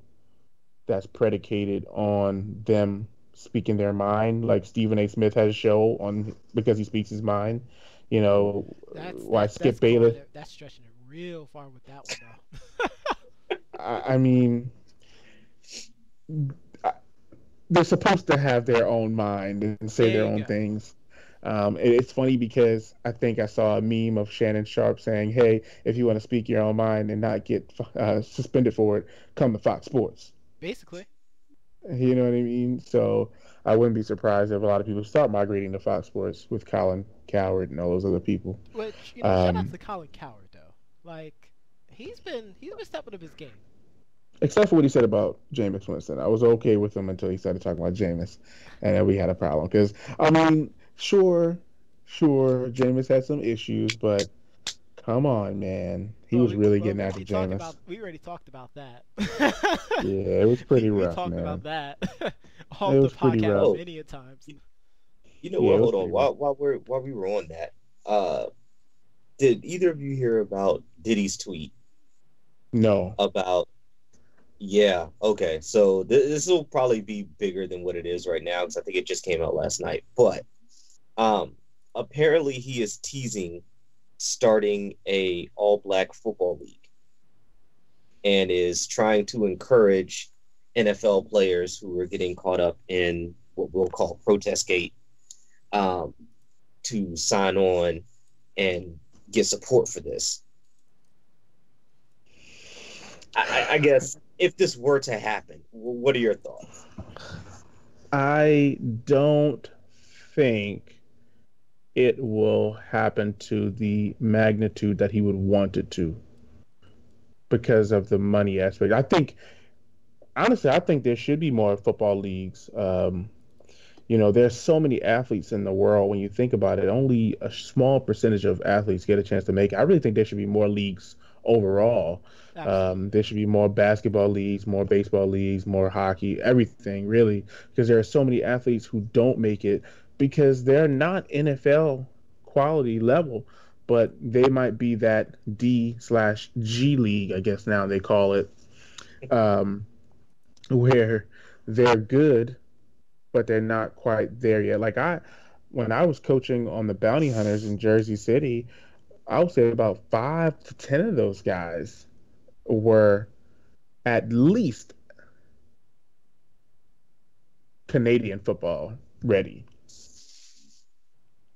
that's predicated on them speaking their mind. Like Stephen A. Smith has a show on because he speaks his mind. Why Skip Bayless? That's stretching it real far with that one, though. I mean, they're supposed to have their own mind and say their own things. It's funny because I think I saw a meme of Shannon Sharp saying, "Hey, if you want to speak your own mind and not get suspended for it, come to Fox Sports." Basically. You know what I mean? So I wouldn't be surprised if a lot of people start migrating to Fox Sports with Colin Cowherd and all those other people. Which, shout out to Colin Cowherd, though. Like, he's been stepping up his game. Except for what he said about Jameis Winston. I was okay with him until he started talking about Jameis, and then we had a problem. Because, I mean, sure, Jameis had some issues, but come on, man. He was really getting after Jameis. We already talked about that. Yeah, it was pretty rough, man. We talked about that off it the was pretty podcast rough. many a times. You know what? Hold on. While we were on that, did either of you hear about Diddy's tweet? No. Yeah. Okay. So this will probably be bigger than what it is right now because I think it just came out last night. But apparently he is teasing starting a all-black football league and is trying to encourage NFL players who are getting caught up in what we'll call Protestgate to sign on and get support for this. I guess if this were to happen, what are your thoughts? I don't think it will happen to the magnitude that he would want it to because of the money aspect. Honestly, I think there should be more football leagues. There's so many athletes in the world. When you think about it, only a small percentage of athletes get a chance to make it. I really think there should be more leagues overall. There should be more basketball leagues, more baseball leagues, more hockey, everything really, because there are so many athletes who don't make it because they're not NFL quality level, but they might be that D/G league, I guess now they call it, where they're good, but they're not quite there yet. Like when I was coaching on the Bounty Hunters in Jersey City, I would say about 5 to 10 of those guys were at least Canadian football ready.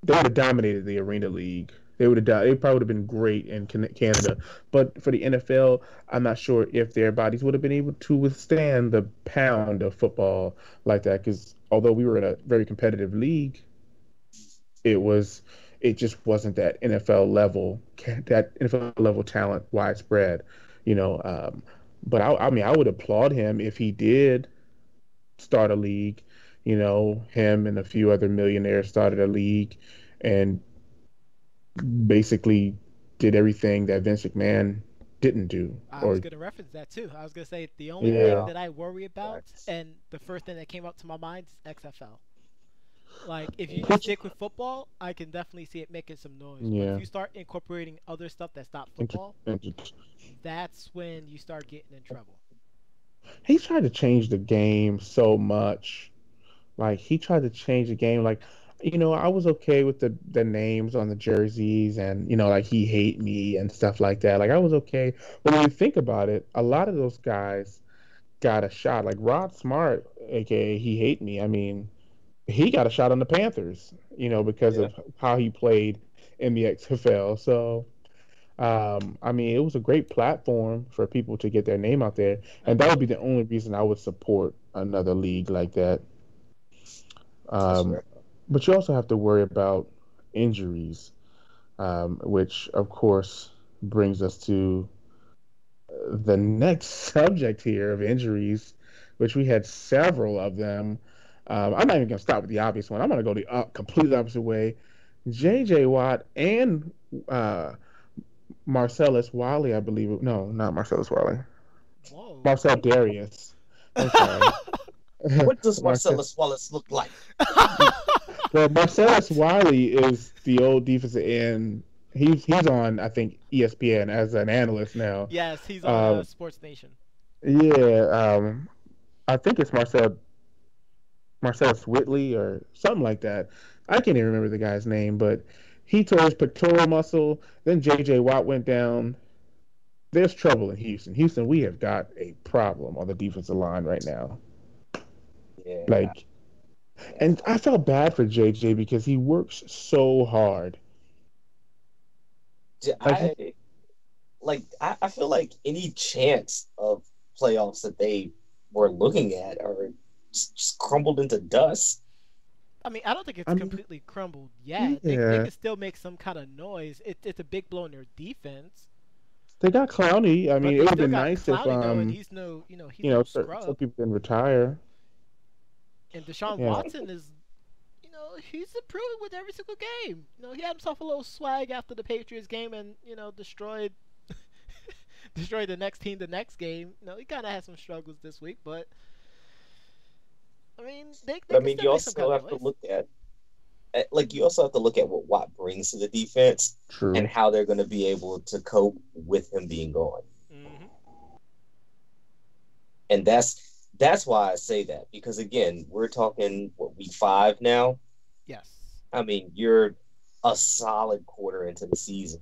They would have dominated the Arena League. They probably would have been great in Canada. But for the NFL, I'm not sure if their bodies would have been able to withstand the pound of football like that. Because although we were in a very competitive league, it just wasn't that NFL level talent widespread, But I would applaud him if he did start a league. Him and a few other millionaires started a league and basically did everything that Vince McMahon didn't do. I was going to reference that too. I was going to say the only thing that I worry about, and the first thing that came up to my mind is XFL. Like, if you stick with football, I can definitely see it making some noise. Yeah. But if you start incorporating other stuff that's not football, that's when you start getting in trouble. He tried to change the game so much. Like, he tried to change the game. Like, I was okay with the names on the jerseys and, like, he hate me and stuff like that. Like, I was okay. But when you think about it, a lot of those guys got a shot. Like, Rod Smart, a.k.a. He Hate Me, I mean, he got a shot on the Panthers, because of how he played in the XFL. So, it was a great platform for people to get their name out there. And that would be the only reason I would support another league like that. But you also have to worry about injuries, which of course brings us to the next subject here of injuries, which we had several of them. I'm not even going to start with the obvious one. I'm going to go the completely opposite way. J.J. Watt and Marcellus Wiley, I believe. No, not Marcellus Wiley. Whoa. Marcel Darius. I'm sorry. What does Marcellus Wallace look like? Well, Marcellus Wiley is the old defensive end. He's on, I think, ESPN as an analyst now. Yes, he's on Sports Nation. Yeah, I think it's Marcellus Whitley or something like that. I can't even remember the guy's name, but he tore his pectoral muscle. Then J.J. Watt went down. There's trouble in Houston. Houston, we have got a problem on the defensive line right now. Yeah. And I felt bad for JJ because he works so hard. I feel like any chance of playoffs that they were looking at are just crumbled into dust. I mean, I don't think it's completely crumbled yet. They can still make some kind of noise. It's a big blow in their defense. They got Clowney. I mean, it would have been nice if and he's no scrub. Some people can retire. And Deshaun Watson is, he's improving with every single game. He had himself a little swag after the Patriots game, and destroyed the next team the next game. He kind of had some struggles this week, but I mean, you also have to look at. You also have to look at what Watt brings to the defense. True. And how they're going to be able to cope with him being gone. Mm-hmm. And that's why I say that, because again, we're talking week 5 now. Yes. I mean, you're a solid quarter into the season.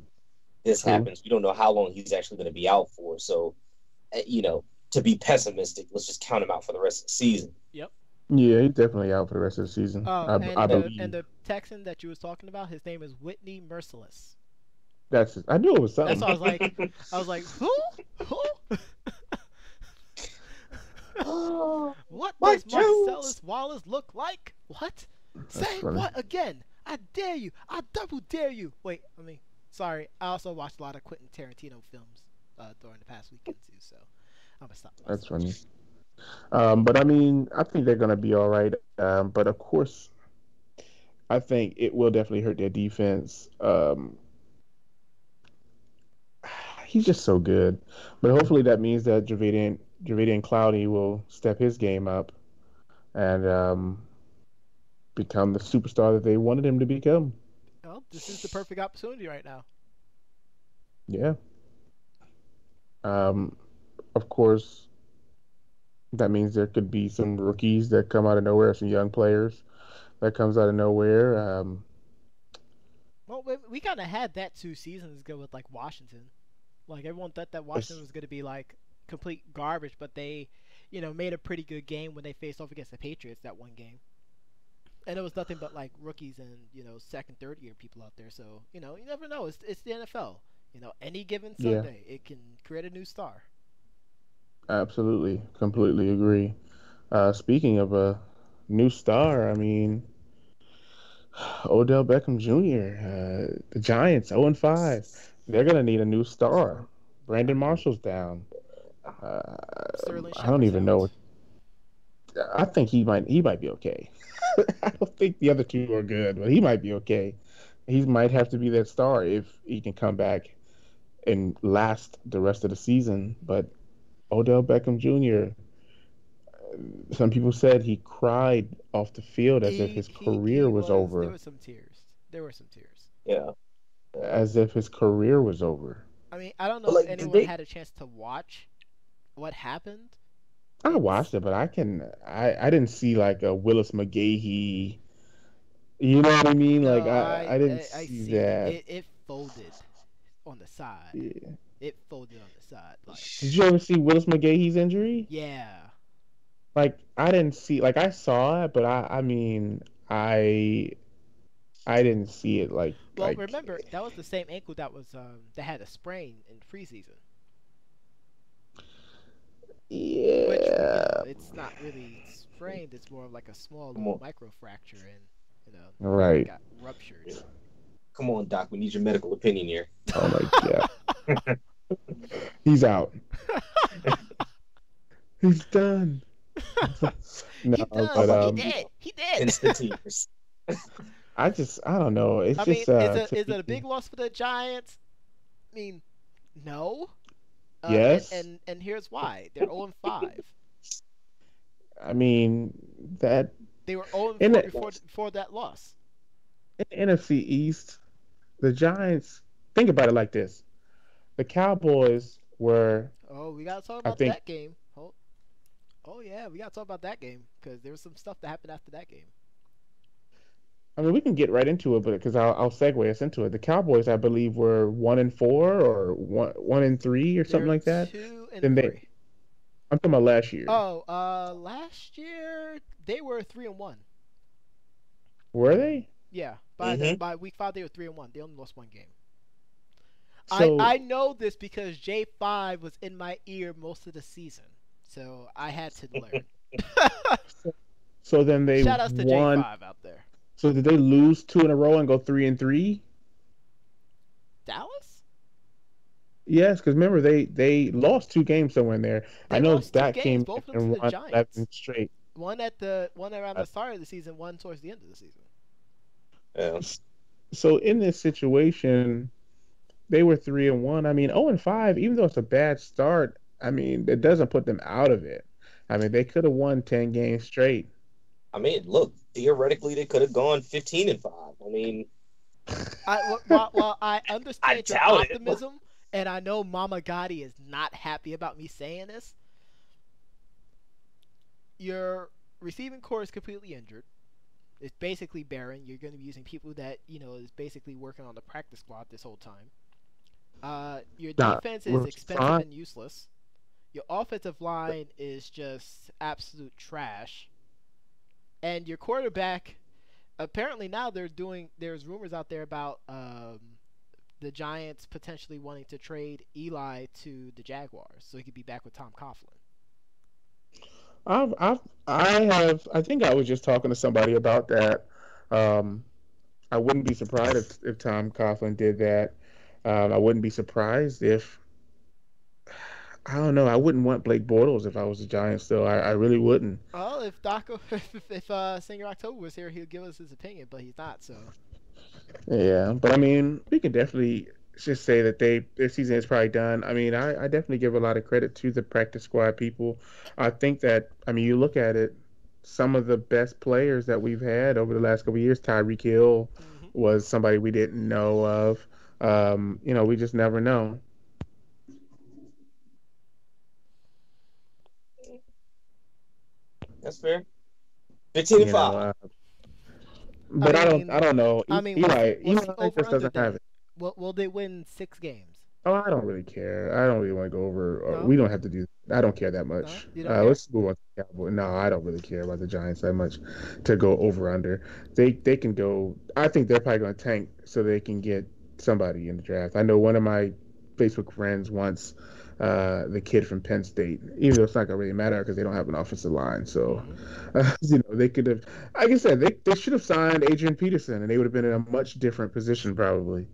This True. happens. You don't know how long he's actually going to be out for. So, to be pessimistic, let's just count him out for the rest of the season. Yep. Yeah, he's definitely out for the rest of the season. I believe. And the Texan that you was talking about, his name is Whitney Merciless. I knew it was something. That's what I was like, who? What does Marcellus Wallace look like? What? Say what again? I dare you. I double dare you. Wait, sorry. I also watched a lot of Quentin Tarantino films during the past weekend too, so I'm gonna stop. That's funny. But I mean, I think they're gonna be all right. But of course, I think it will definitely hurt their defense. He's just so good. But hopefully that means that Javidian Clowney will step his game up and become the superstar that they wanted him to become. Well, this is the perfect opportunity right now. Yeah. Of course, that means there could be some rookies that come out of nowhere, some young players that comes out of nowhere. Well, we kind of had that 2 seasons ago with Washington. Everyone thought that Washington was going to be complete garbage, but they, made a pretty good game when they faced off against the Patriots that one game. And it was nothing but rookies and second, third year people out there. So you never know. It's the NFL. Any given Sunday, it can create a new star. Absolutely, completely agree. Speaking of a new star, I mean, Odell Beckham Jr., the Giants 0-5. They're gonna need a new star. Brandon Marshall's down. I don't even know. I think he might be okay. I don't think the other two are good, but he might be okay. He might have to be that star if he can come back and last the rest of the season. But Odell Beckham Jr., some people said he cried off the field as if his career was over. There were some tears. Yeah. As if his career was over. I mean, I don't know if anyone had a chance to watch what happened. I watched it, but I didn't see a Willis McGahee. You know what I mean? No, I didn't see that. It folded on the side. Yeah. It folded on the side. Did you ever see Willis McGahee's injury? Yeah. I didn't see. I saw it, but I didn't see it. Well, remember that was the same ankle that was that had a sprain in preseason. Yeah. Which, it's not really sprained. It's more of like a small little microfracture, and Right. it got ruptured. Come on, Doc. We need your medical opinion here. Oh my God. He's out. He's done. No, He done. but He did. Hence the tears. I don't know. It's I just mean, is it a big loss for the Giants? I mean, no. Yes. And here's why. They're 0-5. I mean that they were 0-4 before that loss. In the NFC East, the Giants. Think about it like this: the Cowboys were. Oh, we gotta talk about that game. Oh yeah, we gotta talk about that game because there was some stuff that happened after that game. I mean, we can get right into it, but because I'll segue us into it. The Cowboys, I believe, were 1-4 or 1-3 or something like that. 2-3. I'm talking about last year. Oh, last year they were 3-1. Were they? Yeah, by week 5 they were 3-1. They only lost one game. So, I know this because J5 was in my ear most of the season, so I had to learn. so then they shout outs to J5 out there. So did they lose 2 in a row and go 3-3? Dallas? Yes, because remember they lost 2 games somewhere in there. I know that came both of and them to the Giants. 11 straight. One around the start of the season, one towards the end of the season. Yeah. So in this situation, they were 3-1. I mean, 0-5, even though it's a bad start, I mean, it doesn't put them out of it. I mean, they could have won 10 games straight. I mean, look, theoretically, they could have gone 15-5. I mean, while I understand your optimism, and I know Mama Gotti is not happy about me saying this, your receiving core is completely injured. It's basically barren. You're going to be using people that is basically working on the practice squad this whole time. Your defense is expensive and useless. Your offensive line is just absolute trash. And your quarterback, apparently now there's rumors out there about the Giants potentially wanting to trade Eli to the Jaguars so he could be back with Tom Coughlin. I think I was just talking to somebody about that. I wouldn't be surprised if Tom Coughlin did that. I wouldn't be surprised if I don't know. I wouldn't want Blake Bortles if I was the Giants. Still, I really wouldn't. Well, if Senior October was here, he'd give us his opinion, but he's not. So. Yeah, but I mean, we can definitely just say that their season is probably done. I mean, I definitely give a lot of credit to the practice squad people. I think that you look at it, some of the best players that we've had over the last couple of years. Tyreek Hill was somebody we didn't know of. We just never know. That's fair. 15-5. But I don't know. I mean, Eli just doesn't have it. Will they win 6 games? Oh, I don't really care. I don't really want to go over. No? We don't have to do. I don't care that much. No? Let's move on to the Cowboys. No, I don't really care about the Giants that much to go over under. They can go. I think they're probably going to tank so they can get somebody in the draft. I know one of my Facebook friends wants the kid from Penn State, even though it's not going to really matter because they don't have an offensive line. So, they could have, like I said, they should have signed Adrian Peterson, and they would have been in a much different position probably.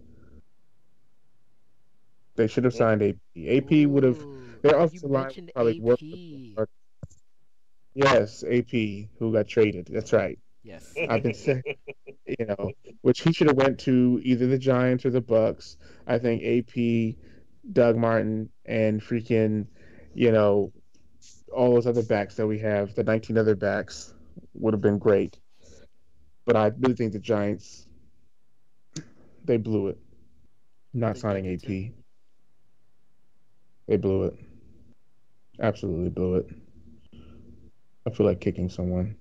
They should have signed AP. AP would have. Their offensive line probably worked. Yes, AP, who got traded. That's right. Yes. I've been saying, which he should have went to either the Giants or the Bucks. I think AP, Doug Martin, and freaking, all those other backs that we have, the 19 other backs, would have been great. But I really think the Giants, they blew it. Not signing AP. They blew it. Absolutely blew it. I feel like kicking someone.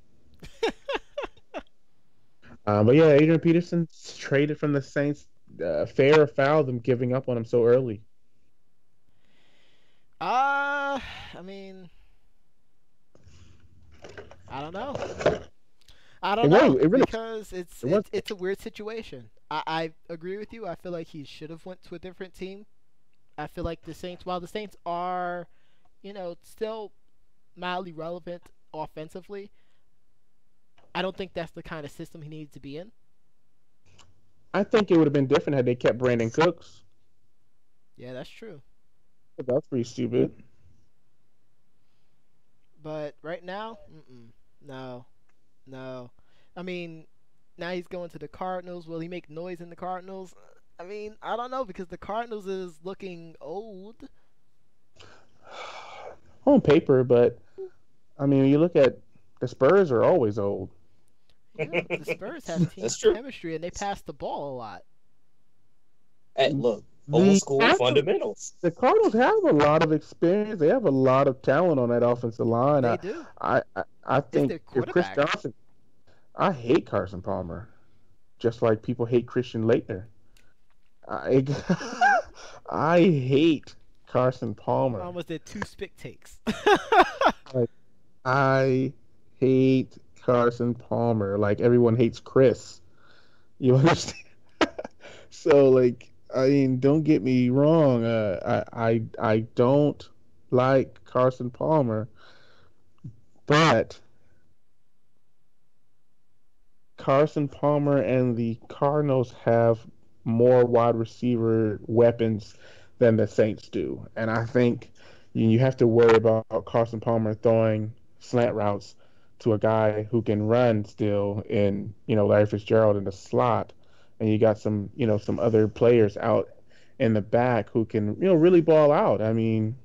But yeah, Adrian Peterson traded from the Saints. Fair or foul them giving up on him so early? I mean, I don't know. Because it's a weird situation. I agree with you. I feel like he should have went to a different team. I feel like the Saints, while the Saints are, still mildly relevant offensively, I don't think that's the kind of system he needs to be in. I think it would have been different had they kept Brandon Cooks. Yeah, that's true. But that's pretty stupid. But right now, no, no. I mean, now he's going to the Cardinals. Will he make noise in the Cardinals? I mean, I don't know because the Cardinals is looking old. On paper, but I mean, when you look at the Spurs are always old. Yeah, the Spurs have team chemistry and they pass the ball a lot. Hey, look, old school fundamentals. The Cardinals have a lot of experience. They have a lot of talent on that offensive line. They do. I think if Chris Johnson, I hate Carson Palmer, just like people hate Christian Laettner. I hate Carson Palmer. I almost did 2 spit takes. I hate Carson Palmer. Like everyone hates Chris. You understand? So like, I mean, don't get me wrong. I don't like Carson Palmer, but Carson Palmer and the Cardinals have more wide receiver weapons than the Saints do, and I think you have to worry about Carson Palmer throwing slant routes to a guy who can run still in, Larry Fitzgerald in the slot, and you got some other players out in the back who can, really ball out. I mean,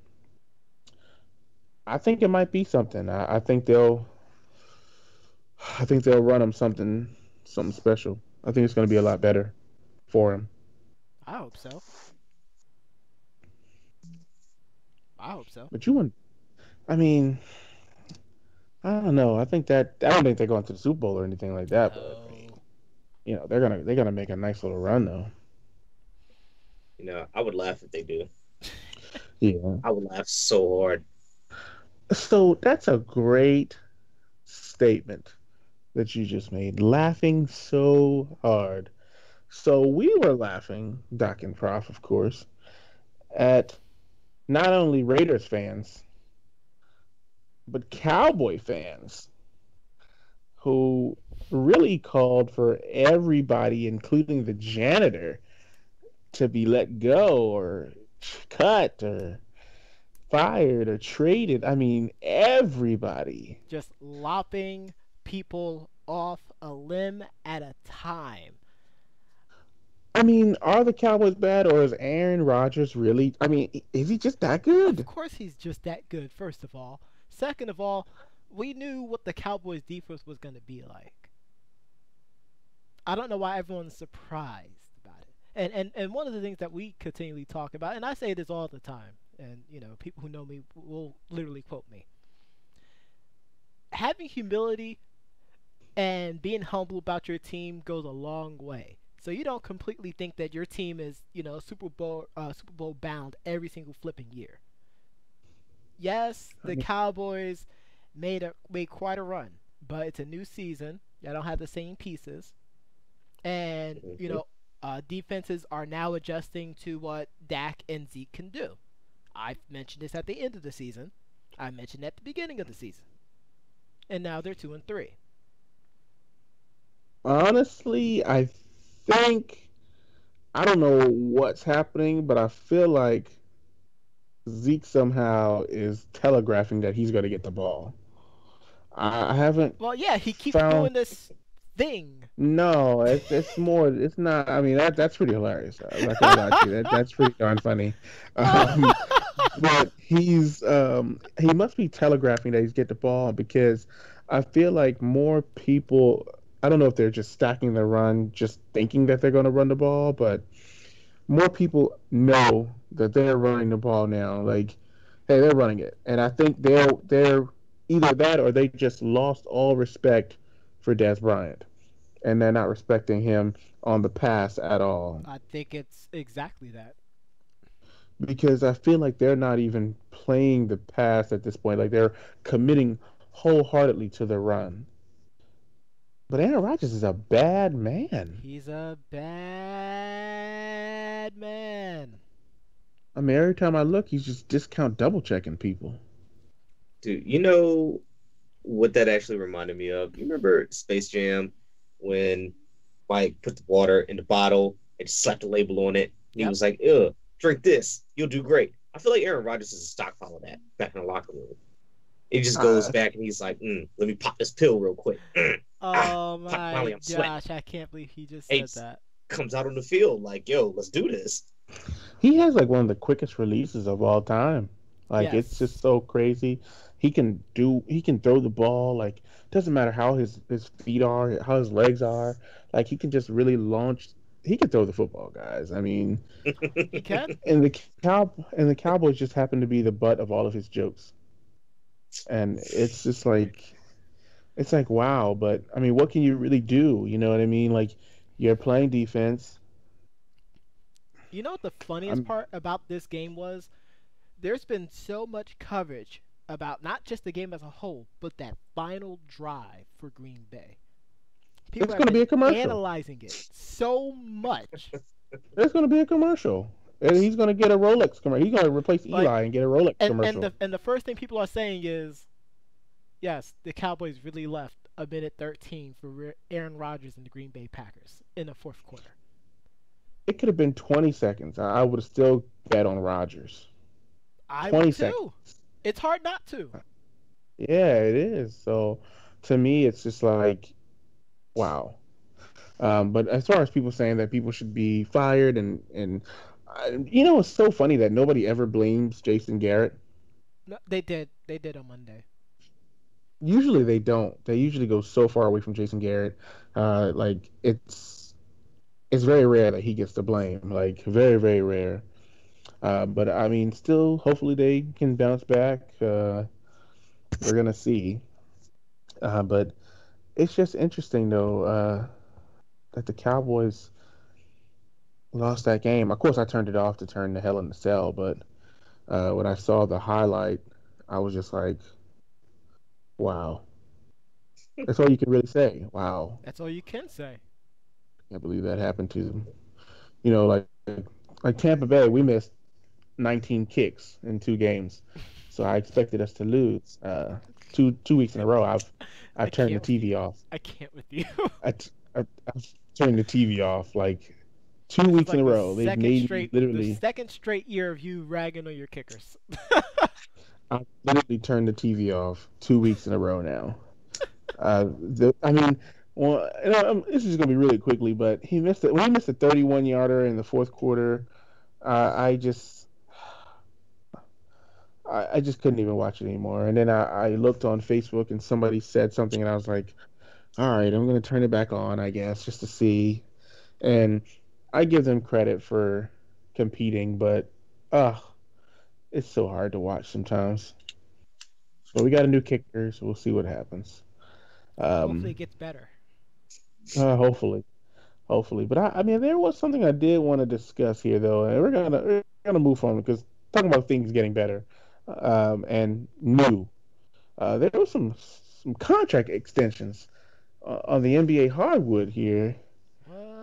I think it might be something. I think they'll run him something special. I think it's going to be a lot better for him. I hope so. But I mean, I don't know. I don't think they're going to the Super Bowl or anything like that. No. But they're gonna make a nice little run though. I would laugh if they do. Yeah, I would laugh so hard. So that's a great statement that you just made. Laughing so hard. So we were laughing, Doc and Prof, of course, at not only Raiders fans, but Cowboy fans who really called for everybody, including the janitor, to be let go or cut or fired or traded. I mean, everybody. Just lopping people off a limb at a time. I mean, are the Cowboys bad, or is Aaron Rodgers really? I mean, is he just that good? Of course he's just that good, first of all. Second of all, we knew what the Cowboys' defense was going to be like. I don't know why everyone's surprised about it. And one of the things that we continually talk about, and I say this all the time, and, people who know me will literally quote me. Having humility and being humble about your team goes a long way. So you don't completely think that your team is, Super Bowl bound every single flipping year. Yes, the Cowboys made quite a run, but it's a new season. Y'all don't have the same pieces, and defenses are now adjusting to what Dak and Zeke can do. I mentioned this at the end of the season. I mentioned it at the beginning of the season, and now they're 2-3. Honestly, I don't know what's happening, but I feel like Zeke somehow is telegraphing that he's going to get the ball. I haven't. Well, yeah, he keeps doing this thing. No, it's more. It's not. I mean, that's pretty hilarious. I'm not gonna lie to you. That's pretty darn funny. But he must be telegraphing that he's get the ball, because I feel like more people. I don't know if they're just stacking the run, just thinking that they're going to run the ball, but more people know that they're running the ball now. Like, hey, they're running it, and I think they're either that or they just lost all respect for Dez Bryant, and they're not respecting him on the pass at all. I think it's exactly that. Because I feel like they're not even playing the pass at this point. Like, they're committing wholeheartedly to the run. But Aaron Rodgers is a bad man. He's a bad man. I mean, every time I look, he's just discount double checking people. Dude, you know what that actually reminded me of? You remember Space Jam when Mike put the water in the bottle and slapped the label on it? And he was like, "Ugh, drink this. You'll do great." I feel like Aaron Rodgers is a stockpile of that back in the locker room. He just goes back and he's like, "Let me pop this pill real quick." Oh my gosh, I can't believe he just said that. Comes out on the field like, "Yo, let's do this." He has like one of the quickest releases of all time. Like it's just so crazy. He can throw the ball, like doesn't matter how his feet are, how his legs are. Like he can just really launch. He can throw the football, guys. I mean, he can. And the Cowboys just happen to be the butt of all of his jokes. And it's just like wow, but I mean, what can you really do? You know what I mean? Like you're playing defense. You know what the funniest part about this game was? There's been so much coverage about not just the game as a whole, but that final drive for Green Bay. People it's going to be a commercial. Analyzing it so much. It's going to be a commercial. And he's going to get a Rolex commercial. He's going to replace Eli and get a Rolex commercial. And the first thing people are saying is, yes, the Cowboys really left a minute 13 for Aaron Rodgers and the Green Bay Packers in the fourth quarter. It could have been 20 seconds. I would have still bet on Rodgers. I would too. It's hard not to. Yeah, it is. So, to me, it's just like, wow. But as far as people saying that people should be fired and you know, it's so funny that nobody ever blames Jason Garrett. No, they did. They did on Monday. Usually they don't. They usually go so far away from Jason Garrett. Like it's very rare that he gets the blame. Like very, very rare. But I mean, still, hopefully they can bounce back. We're gonna see. But it's just interesting though that the Cowboys lost that game. Of course, I turned it off to turn the Hell in the Cell. But when I saw the highlight, I was just like, wow. That's all you can really say. Wow. That's all you can say. I can't believe that happened to them. You know, like Tampa Bay, we missed 19 kicks in 2 games, so I expected us to lose. 2 weeks in a row, I've turned the TV off. I can't with you. I've turned the TV off like 2 weeks in a row. They've made literally the second straight year of you ragging on your kickers. I literally turned the TV off 2 weeks in a row now. I mean, well, this is gonna be really quickly, but he missed it. When he missed a 31-yarder in the fourth quarter, I just couldn't even watch it anymore. And then I looked on Facebook and somebody said something, and I was like, all right, I'm gonna turn it back on, I guess, just to see. And I give them credit for competing, but it's so hard to watch sometimes. But we got a new kicker, so we'll see what happens. Hopefully it gets better. Hopefully. But I mean, there was something I did want to discuss here, though, and we're gonna move on because talking about things getting better and new. There was some contract extensions on the NBA hardwood here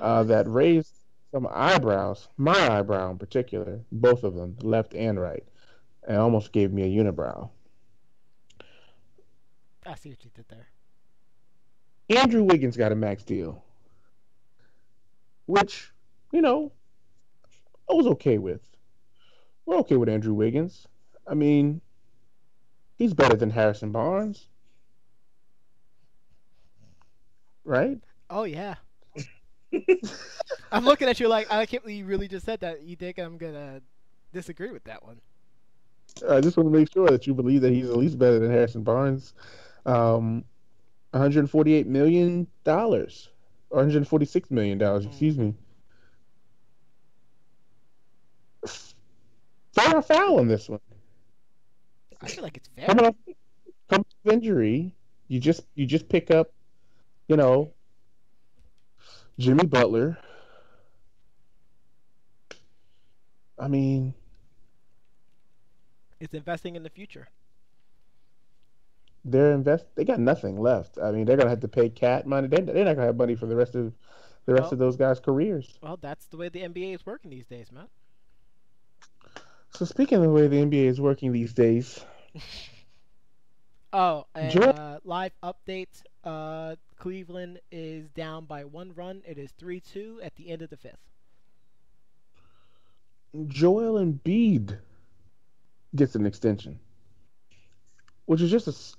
that raised some eyebrows. My eyebrow in particular, both of them, left and right, and almost gave me a unibrow. I see what you did there. Andrew Wiggins got a max deal, which, you know, I was okay with. We're okay with Andrew Wiggins. I mean, he's better than Harrison Barnes. Right? Oh, yeah. I'm looking at you like, I can't believe you really just said that. You think I'm going to disagree with that one? I just want to make sure that you believe that he's at least better than Harrison Barnes. $148 million, or $146 million, excuse me. Fair or foul on this one? I feel like it's fair. Coming off injury, you just pick up, you know, Jimmy Butler. I mean, it's investing in the future. They got nothing left. I mean, they're gonna have to pay cat money. They're not gonna have money for the rest of those guys' careers. Well, that's the way the NBA is working these days, Matt. So speaking of the way the NBA is working these days, Oh, and Joel, live update. Cleveland is down by 1 run. It is 3-2 at the end of the fifth. Joel Embiid gets an extension, which is just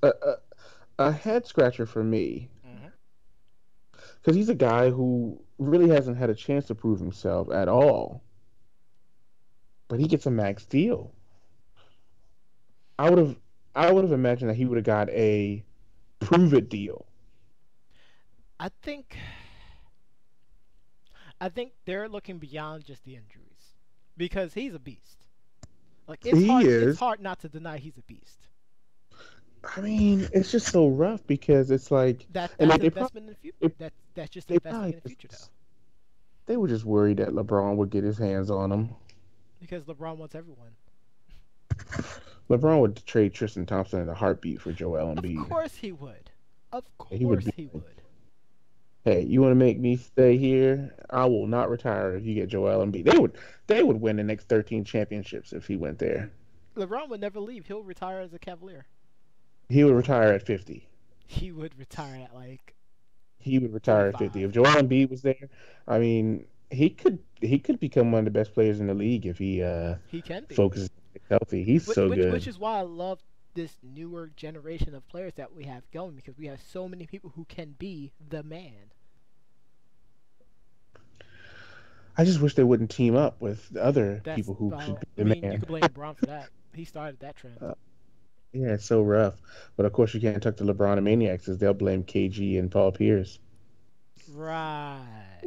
a head scratcher for me because he's a guy who really hasn't had a chance to prove himself at all. But he gets a max deal. I would have I would have imagined that he would have got a prove it deal. I think I think they're looking beyond just the injuries because he's a beast. Like He it's is. hard not to deny he's a beast. I mean, it's just so rough because it's like, and That's they probably investment in the future. they, That's just they investing probably in the future though. they were just worried that LeBron would get his hands on him. Because LeBron wants everyone. LeBron would trade Tristan Thompson in a heartbeat for Joel Of Embiid. course he would. Of He would course be he would. hey, you want to make me stay here? I will not retire if you get Joel Embiid. They would win the next 13 championships if he went there. LeBron would never leave. He'll retire as a Cavalier. He would retire at 50. He would retire at like He would retire at 50. If Joel Embiid was there, I mean, he could become one of the best players in the league if he can be. focuses healthy. He's so good. Which is why I love this newer generation of players that we have going because we have so many people who can be the man. I just wish they wouldn't team up with other people who should be the man. You could blame LeBron for that. He started that trend. Yeah, it's so rough. But of course, you can't talk to LeBron and Maniacs because they'll blame KG and Paul Pierce. Right.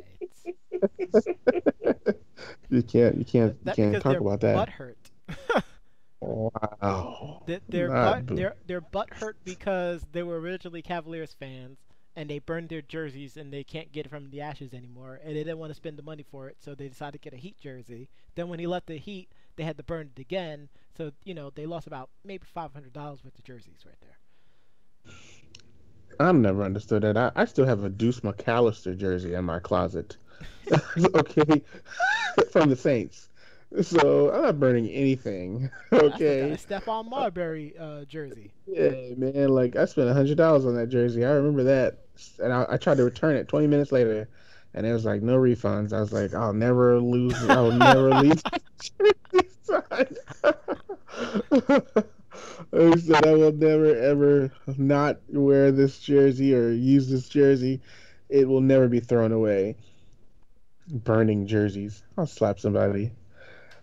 You can't talk about that. Butt hurt. Wow. Their butt hurt because they were originally Cavaliers fans and they burned their jerseys and they can't get it from the ashes anymore and they didn't want to spend the money for it, so they decided to get a Heat jersey. Then when he left the Heat, they had to burn it again, so they lost about maybe $500 worth of jerseys right there. I've never understood that. I still have a Deuce McAllister jersey in my closet. Okay, from the Saints. So I'm not burning anything. Okay. I still got a Stephon Marbury jersey. Yeah, man. Like I spent $100 on that jersey. I remember that, and I tried to return it 20 minutes later, and it was like no refunds. I was like, I'll never lose. I'll never leave. I said I will never ever not wear this jersey or use this jersey. It will never be thrown away. Burning jerseys. I'll slap somebody.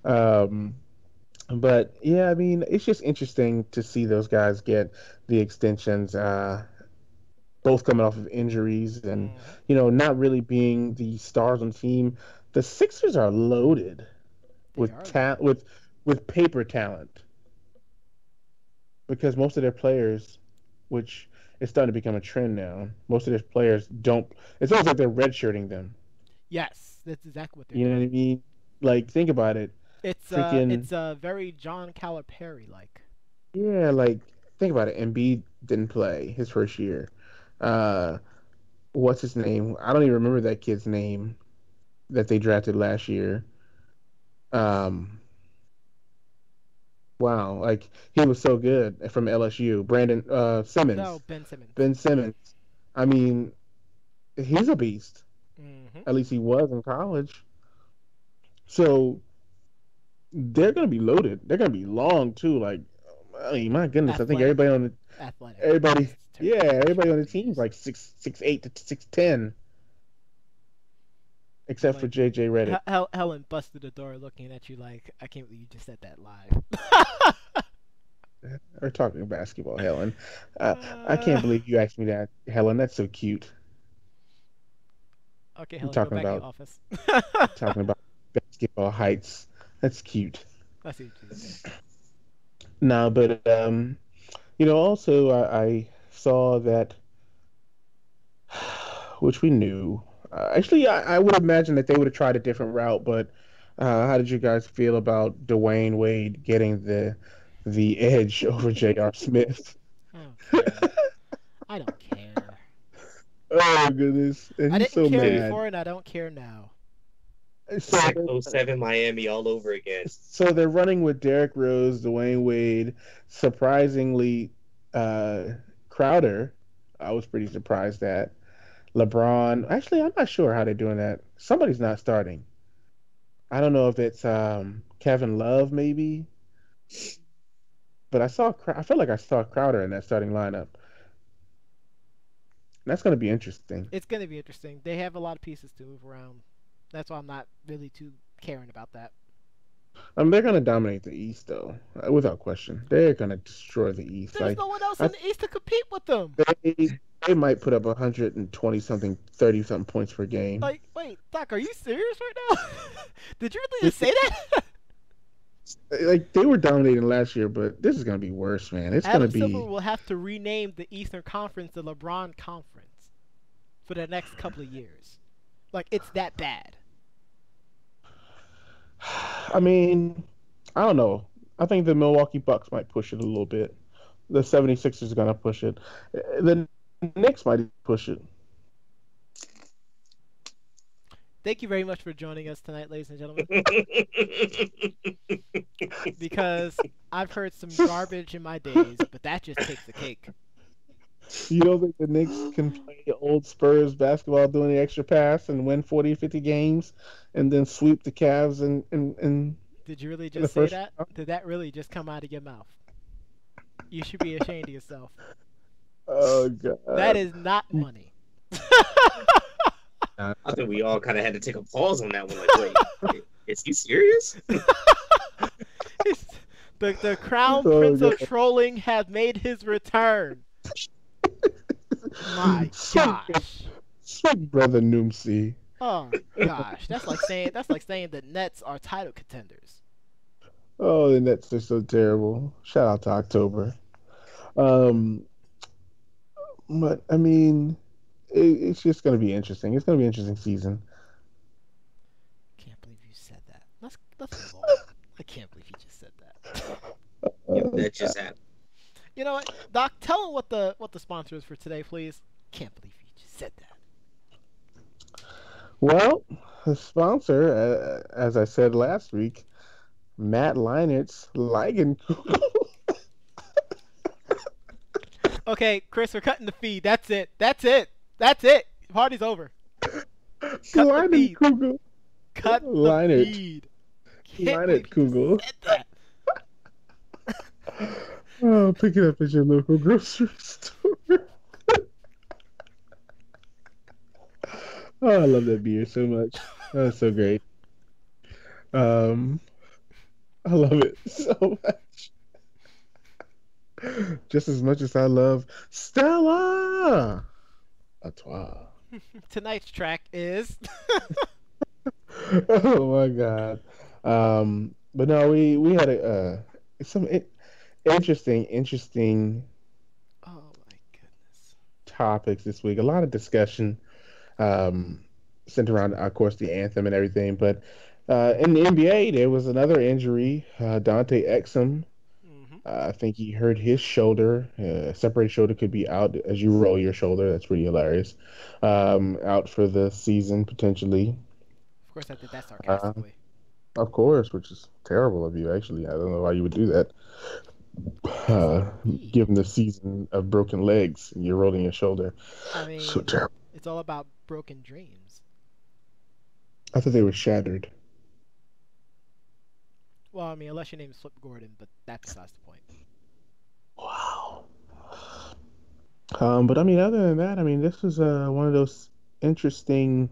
But yeah, I mean, it's just interesting to see those guys get the extensions, both coming off of injuries and, not really being the stars on the team. The Sixers are loaded with paper talent because most of their players, which is starting to become a trend now, most of their players don't. It's almost like they're redshirting them. Yes, that's exactly what they're doing. You know what I mean? Like, think about it. It's very John Calipari like. Yeah, like think about it. Embiid didn't play his first year. What's his name? I don't even remember that kid's name that they drafted last year. Wow, like he was so good from LSU. Brandon Simmons. No, Ben Simmons. Ben Simmons. I mean, he's a beast. Mm-hmm. At least he was in college. So they're gonna be loaded. They're gonna be long too. Like, I mean, my goodness, Athletic. I think everybody on the team's like 6'8" to 6'10", except for JJ Redick. Helen busted the door, looking at you like, I can't believe you just said that live. We're talking basketball, Helen. I can't believe you asked me that, Helen. That's so cute. Okay, Helen, go back to your office. Talking about basketball heights. That's cute. I see what you're saying. No, but also I saw that, which we knew. Actually, I would imagine that they would have tried a different route. But how did you guys feel about Dwayne Wade getting the edge over J.R. Smith? I don't care. Oh goodness! And I didn't care mad. before, and I don't care now. So 07 Miami all over again. So they're running with Derrick Rose, Dwayne Wade. Surprisingly, Crowder, I was pretty surprised at. LeBron, actually, I'm not sure how they're doing that. Somebody's not starting. I don't know if it's Kevin Love, maybe. But I feel like I saw Crowder in that starting lineup. That's going to be interesting. It's going to be interesting. They have a lot of pieces to move around. That's why I'm not really too caring about that. They're going to dominate the East, though, without question. They're going to destroy the East. There's no one else in the East to compete with them. They might put up 120 something, 30 something points per game. Like, wait, Doc, are you serious right now? Did you really just say that? Like, they were dominating last year, but this is going to be worse, man. It's going to be. Silver will have to rename the Eastern Conference the LeBron Conference for the next couple of years. Like, it's that bad. I mean, I don't know. I think the Milwaukee Bucks might push it a little bit. The 76ers are going to push it. The Knicks might push it. Thank you very much for joining us tonight, ladies and gentlemen. Because I've heard some garbage in my days, but that just takes the cake. You don't think the Knicks can play old Spurs basketball doing the extra pass and win 40, 50 games and then sweep the Cavs and Did you really just say that? Did that really just come out of your mouth? You should be ashamed of yourself. Oh, God. That is not money. I think we all kind of had to take a pause on that one. Like, wait, is he serious? The crown prince of trolling has made his return. My gosh. Sweet brother Noomsy. Oh gosh, that's like saying the Nets are title contenders. Oh, the Nets are so terrible. Shout out to October. But I mean, it's just going to be interesting. It's going to be an interesting season. Can't believe you said that. Let's move on. I can't believe you just said that. That just happened. You know what, Doc? Tell them what the sponsor is for today, please. Can't believe you just said that. Well, the sponsor, as I said last week, Matt Leinert's Leigenkugel. Okay, Chris, we're cutting the feed. That's it. Party's over. Cut the feed. Cut the feed. Leinertkugel. Oh, pick it up at your local grocery store. Oh, I love that beer so much. That's so great. I love it so much. Just as much as I love Stella Artois. Tonight's track is. Oh my God. But no, we had some interesting. Oh my goodness. Topics this week. A lot of discussion centered around, of course, the anthem and everything. But in the NBA, there was another injury. Dante Exum. I think he hurt his shoulder. Separated shoulder could be out as you roll your shoulder. That's pretty hilarious. Out for the season, potentially. Of course, I did that sarcastically. Of course, which is terrible of you, actually. I don't know why you would do that. Given the season of broken legs, you're rolling your shoulder. I mean, so terrible. It's all about broken dreams. I thought they were shattered. Well, I mean, unless your name is Flip Gordon, but that's besides the point. Wow. But I mean, other than that, I mean, this was one of those interesting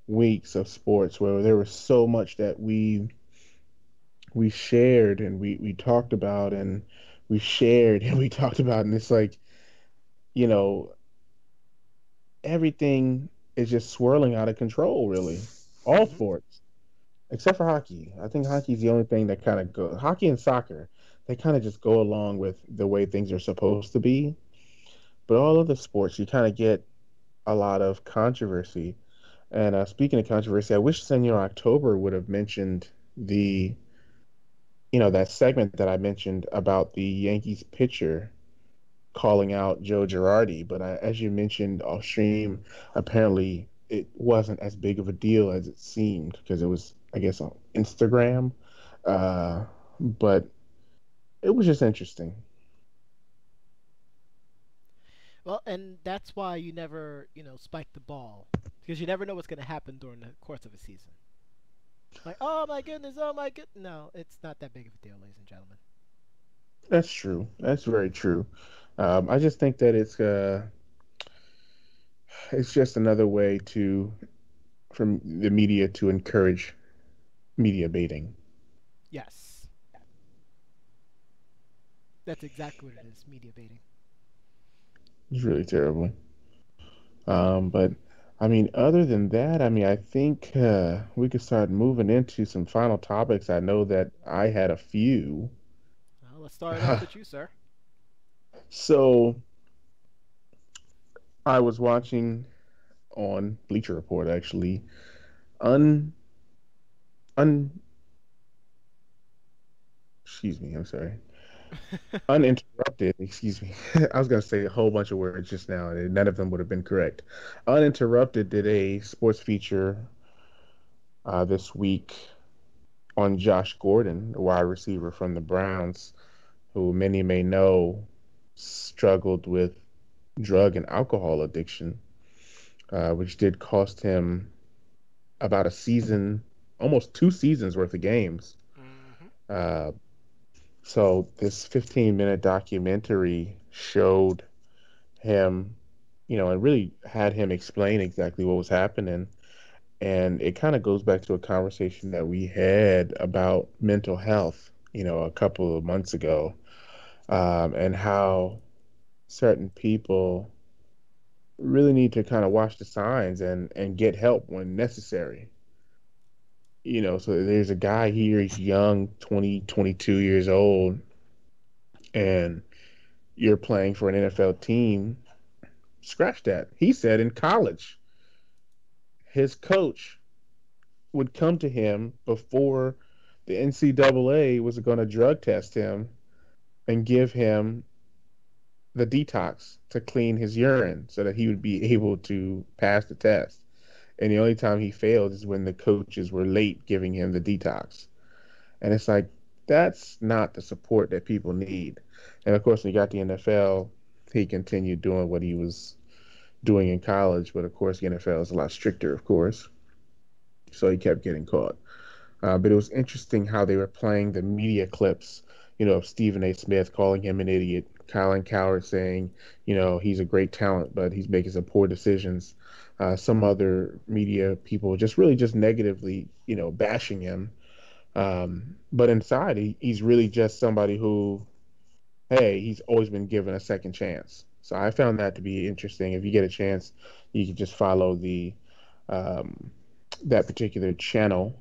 weeks of sports where there was so much that we shared and we talked about and we shared and we talked about, and it's like, you know, everything is just swirling out of control, really. All sports, except for hockey. I think hockey's the only thing that kind of goes. Hockey and soccer, they kind of just go along with the way things are supposed to be. But all other sports, you kind of get a lot of controversy. And speaking of controversy, I wish Senor October would have mentioned that segment that I mentioned about the Yankees pitcher calling out Joe Girardi. But as you mentioned off stream, apparently it wasn't as big of a deal as it seemed because it was, I guess, on Instagram. But it was just interesting. Well, and that's why you never, spike the ball, because you never know what's going to happen during the course of a season. Like, oh my goodness, oh my good. No, it's not that big of a deal, ladies and gentlemen. That's true. That's very true. I just think that it's just another way from the media to encourage media baiting. Yes, that's exactly what it is, media baiting. It's really terrible. But I mean, other than that, I mean, I think we could start moving into some final topics. I know that I had a few. Well, let's start it off with you, sir. So I was watching on Bleacher Report actually, un un excuse me, I'm sorry. Uninterrupted, excuse me. I was going to say a whole bunch of words just now, and none of them would have been correct. Uninterrupted did a sports feature this week on Josh Gordon, the wide receiver from the Browns, who many may know struggled with drug and alcohol addiction, which did cost him about a season, almost 2 seasons worth of games. Mm-hmm. So this 15-minute documentary showed him, and really had him explain exactly what was happening. And it kind of goes back to a conversation that we had about mental health, a couple of months ago, and how certain people really need to kind of watch the signs and get help when necessary. So there's a guy here, he's young, 20, 22 years old, and you're playing for an NFL team. Scratch that. He said in college, his coach would come to him before the NCAA was going to drug test him and give him the detox to clean his urine so that he would be able to pass the test. And the only time he failed is when the coaches were late giving him the detox. And it's like, that's not the support that people need. And of course, when he got the NFL, he continued doing what he was doing in college. But of course, the NFL is a lot stricter, of course. So he kept getting caught. But it was interesting how they were playing the media clips, of Stephen A. Smith calling him an idiot, Colin Cowherd saying, he's a great talent, but he's making some poor decisions. Some other media people just negatively, bashing him. But inside, he's really just somebody who, hey, he's always been given a second chance. So I found that to be interesting. If you get a chance, you can just follow um, that particular channel,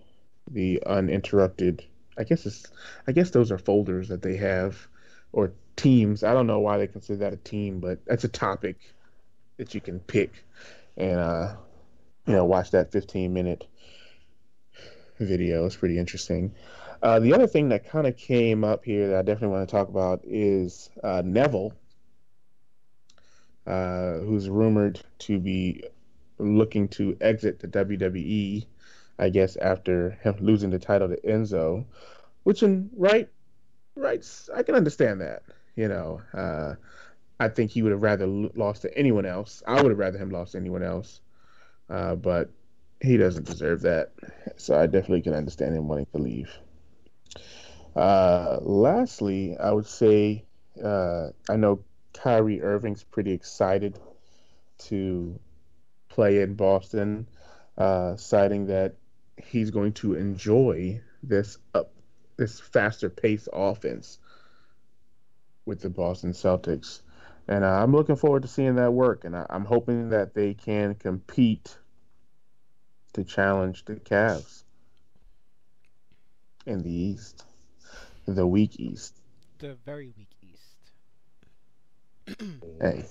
the uninterrupted. I guess those are folders that they have, or teams. I don't know why they consider that a team, but that's a topic that you can pick and watch that 15-minute video. It's pretty interesting. The other thing that kind of came up here that I definitely want to talk about is Neville, who's rumored to be looking to exit the WWE, I guess, after him losing the title to Enzo, which I can understand that. I think he would have rather lost to anyone else. I would have rather him lost to anyone else, but he doesn't deserve that. So I definitely can understand him wanting to leave. Lastly, I would say I know Kyrie Irving's pretty excited to play in Boston, citing that he's going to enjoy this faster pace offense with the Boston Celtics. And I'm looking forward to seeing that work. And I'm hoping that they can compete to challenge the Cavs in the East, the weak East. The very weak East. Hey.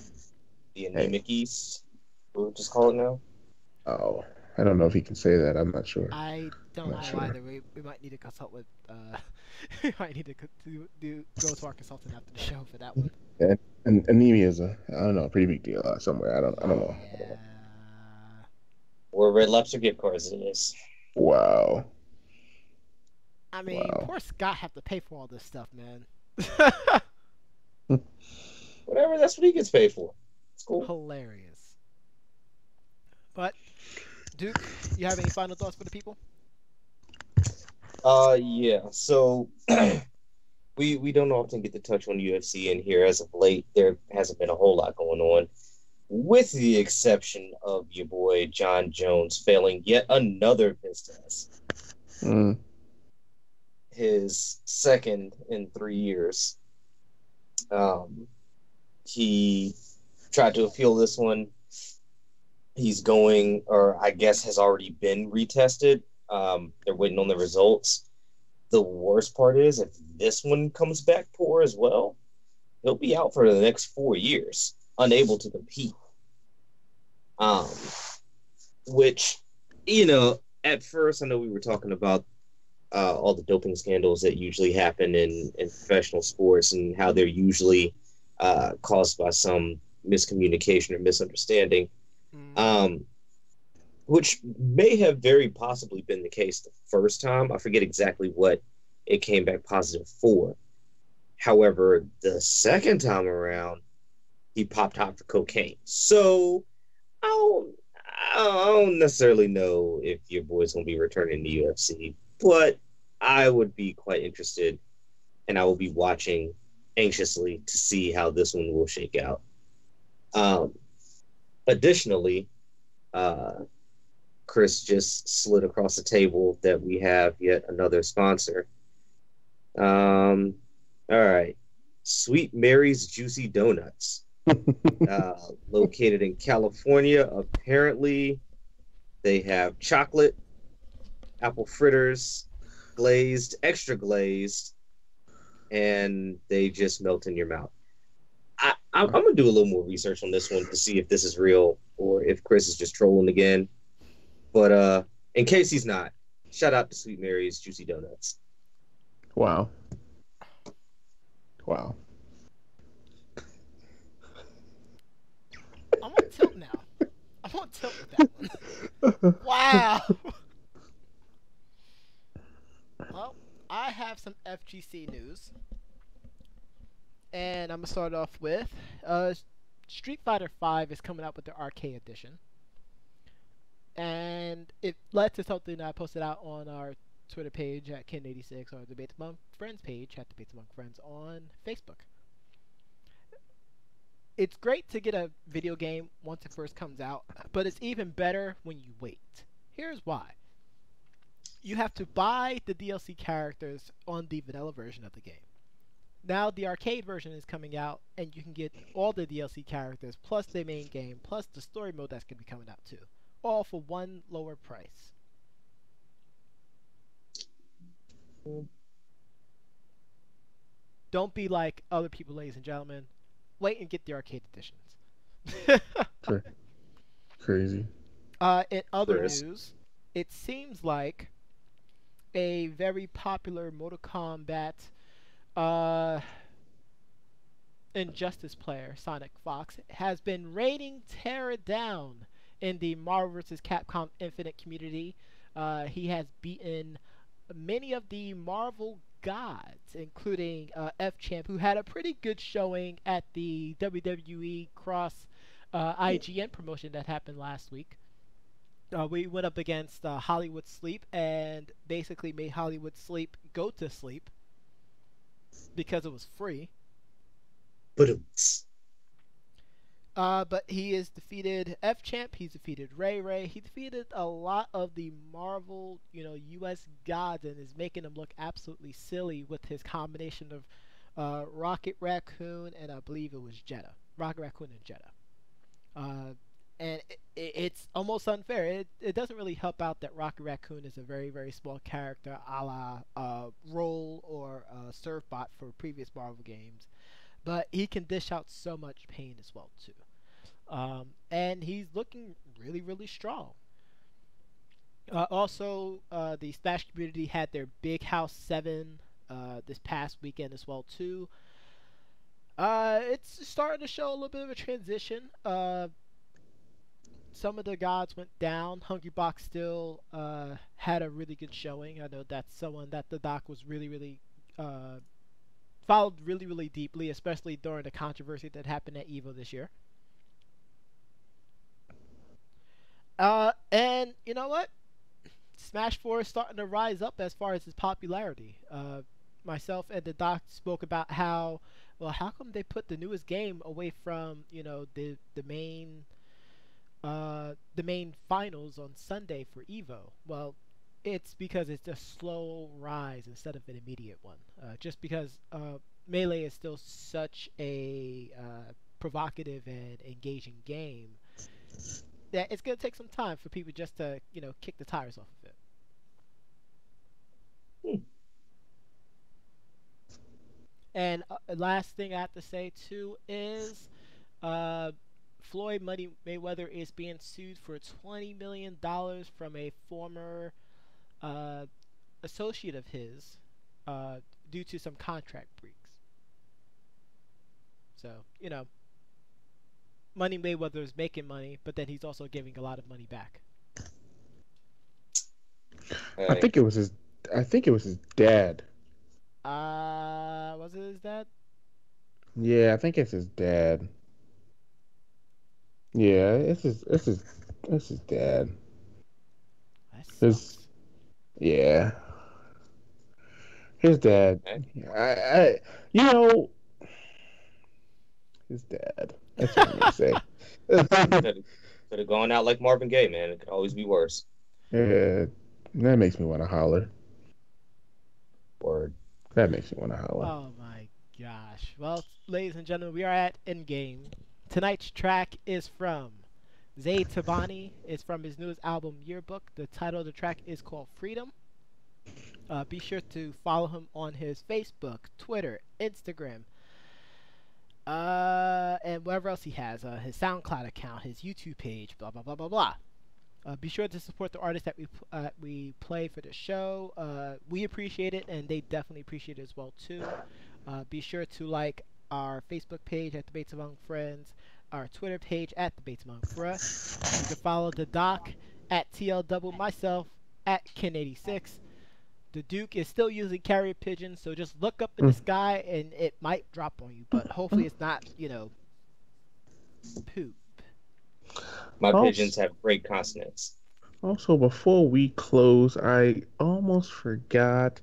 The anemic East, we'll just call it now. Oh, I don't know if he can say that. I'm not sure. I don't know either. We might need to consult with. We might need to go to our consultant after the show for that one. And anemia is I don't know, a pretty big deal somewhere. I don't know. Yeah. Or Red Lobster gift cards it is. Wow. I mean, poor Scott have to pay for all this stuff, man. Whatever, that's what he gets paid for. It's cool. Hilarious. But Duke, you have any final thoughts for the people? Yeah. So we don't often get to touch on UFC in here as of late. There hasn't been a whole lot going on, with the exception of your boy John Jones failing yet another piss test. His second in 3 years. He tried to appeal this one. He's going, or I guess has already been retested. They're waiting on the results. The worst part is, if this one comes back poor as well, he'll be out for the next 4 years, unable to compete. Which, at first, I know we were talking about all the doping scandals that usually happen in professional sports and how they're usually caused by some miscommunication or misunderstanding. Which may have very possibly been the case the first time. I forget exactly what it came back positive for. However, the second time around, he popped hot for cocaine. So I don't necessarily know if your boy's going to be returning to UFC, but I would be quite interested, and I will be watching anxiously to see how this one will shake out. Additionally, Chris just slid across the table that we have yet another sponsor. All right. Sweet Mary's Juicy Donuts. Located in California. Apparently, they have chocolate, apple fritters, glazed, extra glazed, and they just melt in your mouth. I'm going to do a little more research on this one to see if this is real or if Chris is just trolling again. But in case he's not, shout out to Sweet Mary's Juicy Donuts. Wow. I'm on tilt now. I'm on tilt with that one. Wow. Well, I have some FGC news. And I'm going to start off with Street Fighter V is coming out with the arcade edition. And it led to something that I posted out on our Twitter page at Ken86 or Debates Among Friends page at Debates Among Friends on Facebook. It's great to get a video game once it first comes out, but it's even better when you wait. Here's why. You have to buy the DLC characters on the vanilla version of the game. Now the arcade version is coming out, and you can get all the DLC characters, plus the main game, plus the story mode that's going to be coming out too. All for one lower price. Don't be like other people, ladies and gentlemen. Wait and get the arcade editions. Crazy. In other news, it seems like a very popular Mortal Kombat Injustice player, Sonic Fox, has been raining terror down in the Marvel vs. Capcom Infinite community. He has beaten many of the Marvel gods, including F-Champ, who had a pretty good showing at the WWE Cross IGN promotion that happened last week. We went up against Hollywood Sleep and basically made Hollywood Sleep go to sleep because it was free. But he has defeated F-Champ, he's defeated Ray, he defeated a lot of the Marvel, US gods, and is making them look absolutely silly with his combination of Rocket Raccoon and I believe it was Jeddah. Rocket Raccoon and Jeddah. And it's almost unfair. It doesn't really help out that Rocket Raccoon is a very, very small character a la Roll or Surfbot for previous Marvel games. But he can dish out so much pain as well, too. And he's looking really, really strong. Also, the Smash community had their Big House 7 this past weekend as well, too. It's starting to show a little bit of a transition. Some of the gods went down. Hungrybox still had a really good showing. I know that's someone that the doc was really, really followed really, really deeply, especially during the controversy that happened at EVO this year. And you know what? Smash 4 is starting to rise up as far as its popularity. Myself and the doc spoke about how come they put the newest game away from the main finals on Sunday for Evo? Well, it's because it's a slow rise instead of an immediate one. Just because Melee is still such a provocative and engaging game that it's going to take some time for people just to kick the tires off of it. And last thing I have to say too is Floyd Money Mayweather is being sued for $20 million from a former associate of his due to some contract breaks. So, Money Mayweather is making money, but then he's also giving a lot of money back. I think it was his dad. Was it his dad? Yeah, I think it's his dad. Yeah, it's his dad. Yeah. His dad. His dad. That's what I'm gonna say. Could have gone out like Marvin Gaye, man. It could always be worse. Yeah, that makes me want to holler. Word. That makes me want to holler. Oh my gosh. Well, ladies and gentlemen, we are at Endgame. Tonight's track is from Zayd Tabani. It's from his newest album, Yearbook. The title of the track is called Freedom. Be sure to follow him on his Facebook, Twitter, Instagram, and wherever else he has. His SoundCloud account, his YouTube page, blah, blah, blah, blah, blah. Be sure to support the artists that we play for the show. We appreciate it, and they definitely appreciate it as well, too. Be sure to like our Facebook page at Debates Among Friends, our Twitter page at Debates Among Friends. You can follow the doc at TL myself at Ken86. The Duke is still using carrier pigeons, so just look up in the sky and it might drop on you, but hopefully it's not, poop. My pigeons have great consonants. Also, before we close, I almost forgot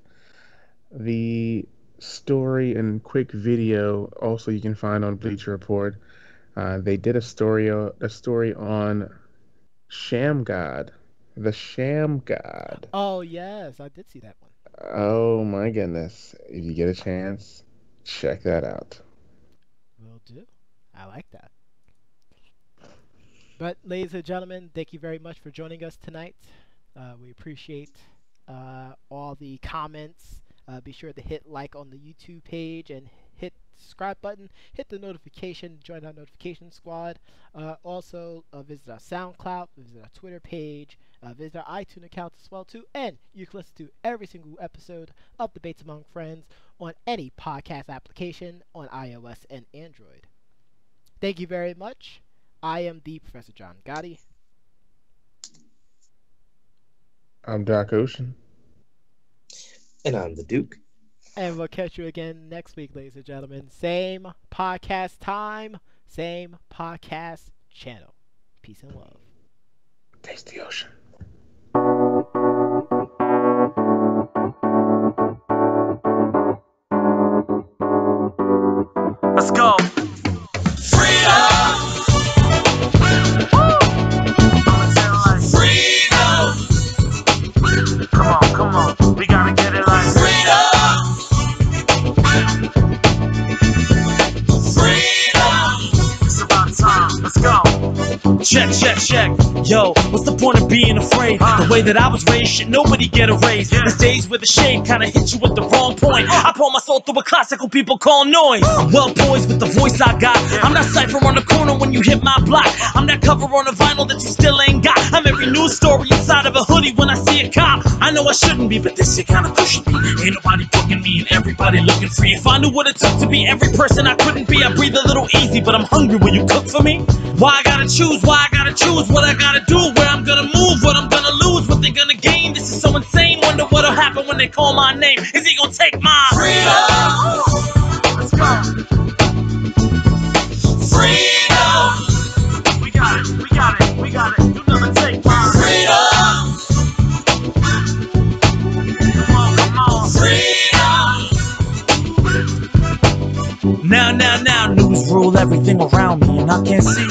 the story and quick video. Also, you can find on Bleacher Report. They did a story on Sham God, the Sham God. Oh yes, I did see that one. Oh my goodness! If you get a chance, check that out. Will do. I like that. But ladies and gentlemen, thank you very much for joining us tonight. We appreciate all the comments. Be sure to hit like on the YouTube page and hit the subscribe button. Hit the notification. Join our notification squad. Also, visit our SoundCloud. Visit our Twitter page. Visit our iTunes account as well too. And you can listen to every single episode of Debates Among Friends on any podcast application on iOS and Android. Thank you very much. I am the Professor John Gotti. I'm Doc Ocean. And I'm the Duke. And we'll catch you again next week, ladies and gentlemen. Same podcast time, same podcast channel. Peace and love. Taste the ocean. Let's go. Freedom! Come on, we gotta get it like freedom! Freedom! It's about time, let's go! Check. Yo, what's the point of being afraid? The way that I was raised, shit, nobody get a raise. There's days where the shade kinda hit you at the wrong point. I pour my soul through a classical people call noise. I'm well poised with the voice I got. I'm that cipher on the corner when you hit my block. I'm that cover on a vinyl that you still ain't got. I'm every news story inside of a hoodie when I see a cop. I know I shouldn't be, but this shit kinda pushing me. Ain't nobody booking me and everybody looking free. If I knew what it took to be every person I couldn't be, I breathe a little easy, but I'm hungry. Will you cook for me? Why I gotta choose what I gotta do, where I'm gonna move, what I'm gonna lose, what they gonna gain. This is so insane, wonder what'll happen when they call my name. Is he gonna take my freedom? Let's go. Freedom! We got it. You never take my Now, news rule everything around me, and I can't see.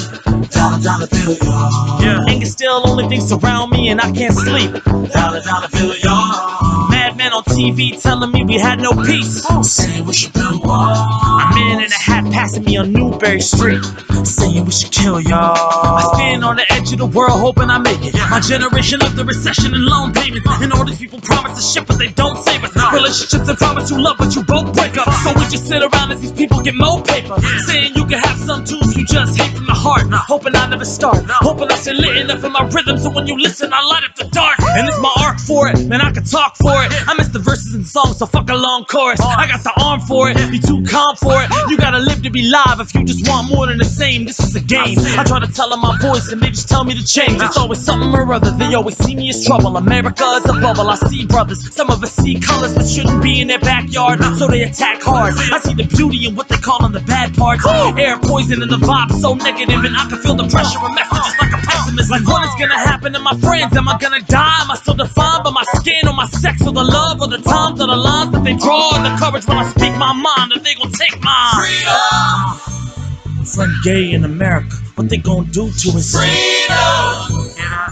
Dollar bill, y'all. Yeah, anger still only things surround me, and I can't sleep. Dollar bill, y'all. Madman on TV telling me we had no peace. Saying we should build walls. A man in a hat passing me on Newberry Street, saying we should kill y'all. I stand on the edge of the world hoping I make it. My generation lived the recession and loan payments, and all these people promise to ship, but they don't save us. Relationships and promise you love, but you both break up. So we just sit around as these people get more paper, saying you can have some too if you just hate from the heart. Hoping I never start, hoping I stay lit enough in my rhythm, so when you listen I light up the dark. And it's my art for it, man, I can talk for it. I miss the verses and songs, so fuck a long chorus. I got the arm for it, be too calm for it. You gotta live to be live if you just want more than the same. This is a game. I try to tell them my voice and they just tell me to change. It's always something or other, they always see me as trouble. America is a bubble, I see brothers. Some of us see colors but shouldn't be in their backyard, so they attack hard. I see the beauty in what they call on the bad parts. Air poison and the vibe so negative, and I can feel the pressure of messages like a pessimist. Like what is gonna happen to my friends? Am I gonna die? Am I still defined by my skin or my sex or the love or the times or the lines that they draw, or the courage when I speak my mind that they gon' take mine? Freedom! Friend gay in America, what they gon' do to us? Freedom!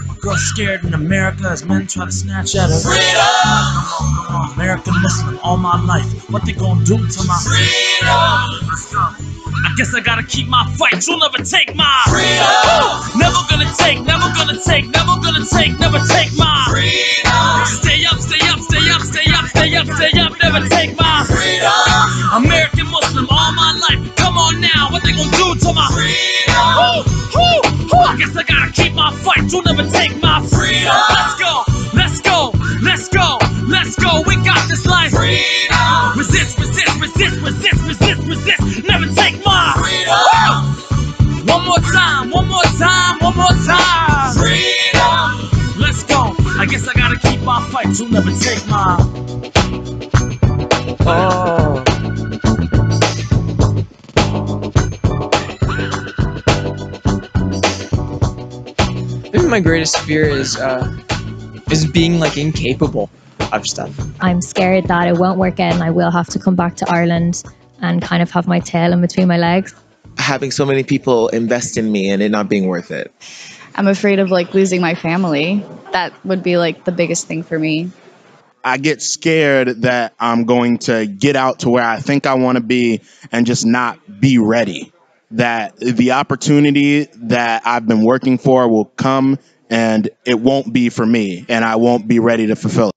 My girl's scared in America as men try to snatch at her. Freedom! American Muslim all my life, what they gon' do to my freedom? Let's go. I guess I gotta keep my fight, you'll never take my freedom. Never gonna take, never gonna take, never gonna take, never take my freedom. Stay up, stay up, stay up, stay up, stay up, stay up, never take my freedom. American Muslim all my life, come on now, what they gonna do to my freedom? I guess I gotta keep my fight, you'll never take my freedom. Let's go, let's go, let's go, let's go, we got this life. Freedom. Resist, resist, resist, resist, resist, resist, never take my freedom. One more time, one more time, one more time. Freedom. Let's go, I guess I gotta keep my fight, you'll never take my. Oh. Maybe my greatest fear is being like incapable of stuff. I'm scared that it won't work out and I will have to come back to Ireland and kind of have my tail in between my legs. Having so many people invest in me and it not being worth it. I'm afraid of like losing my family. That would be like the biggest thing for me. I get scared that I'm going to get out to where I think I want to be and just not be ready. That the opportunity that I've been working for will come and it won't be for me and I won't be ready to fulfill it.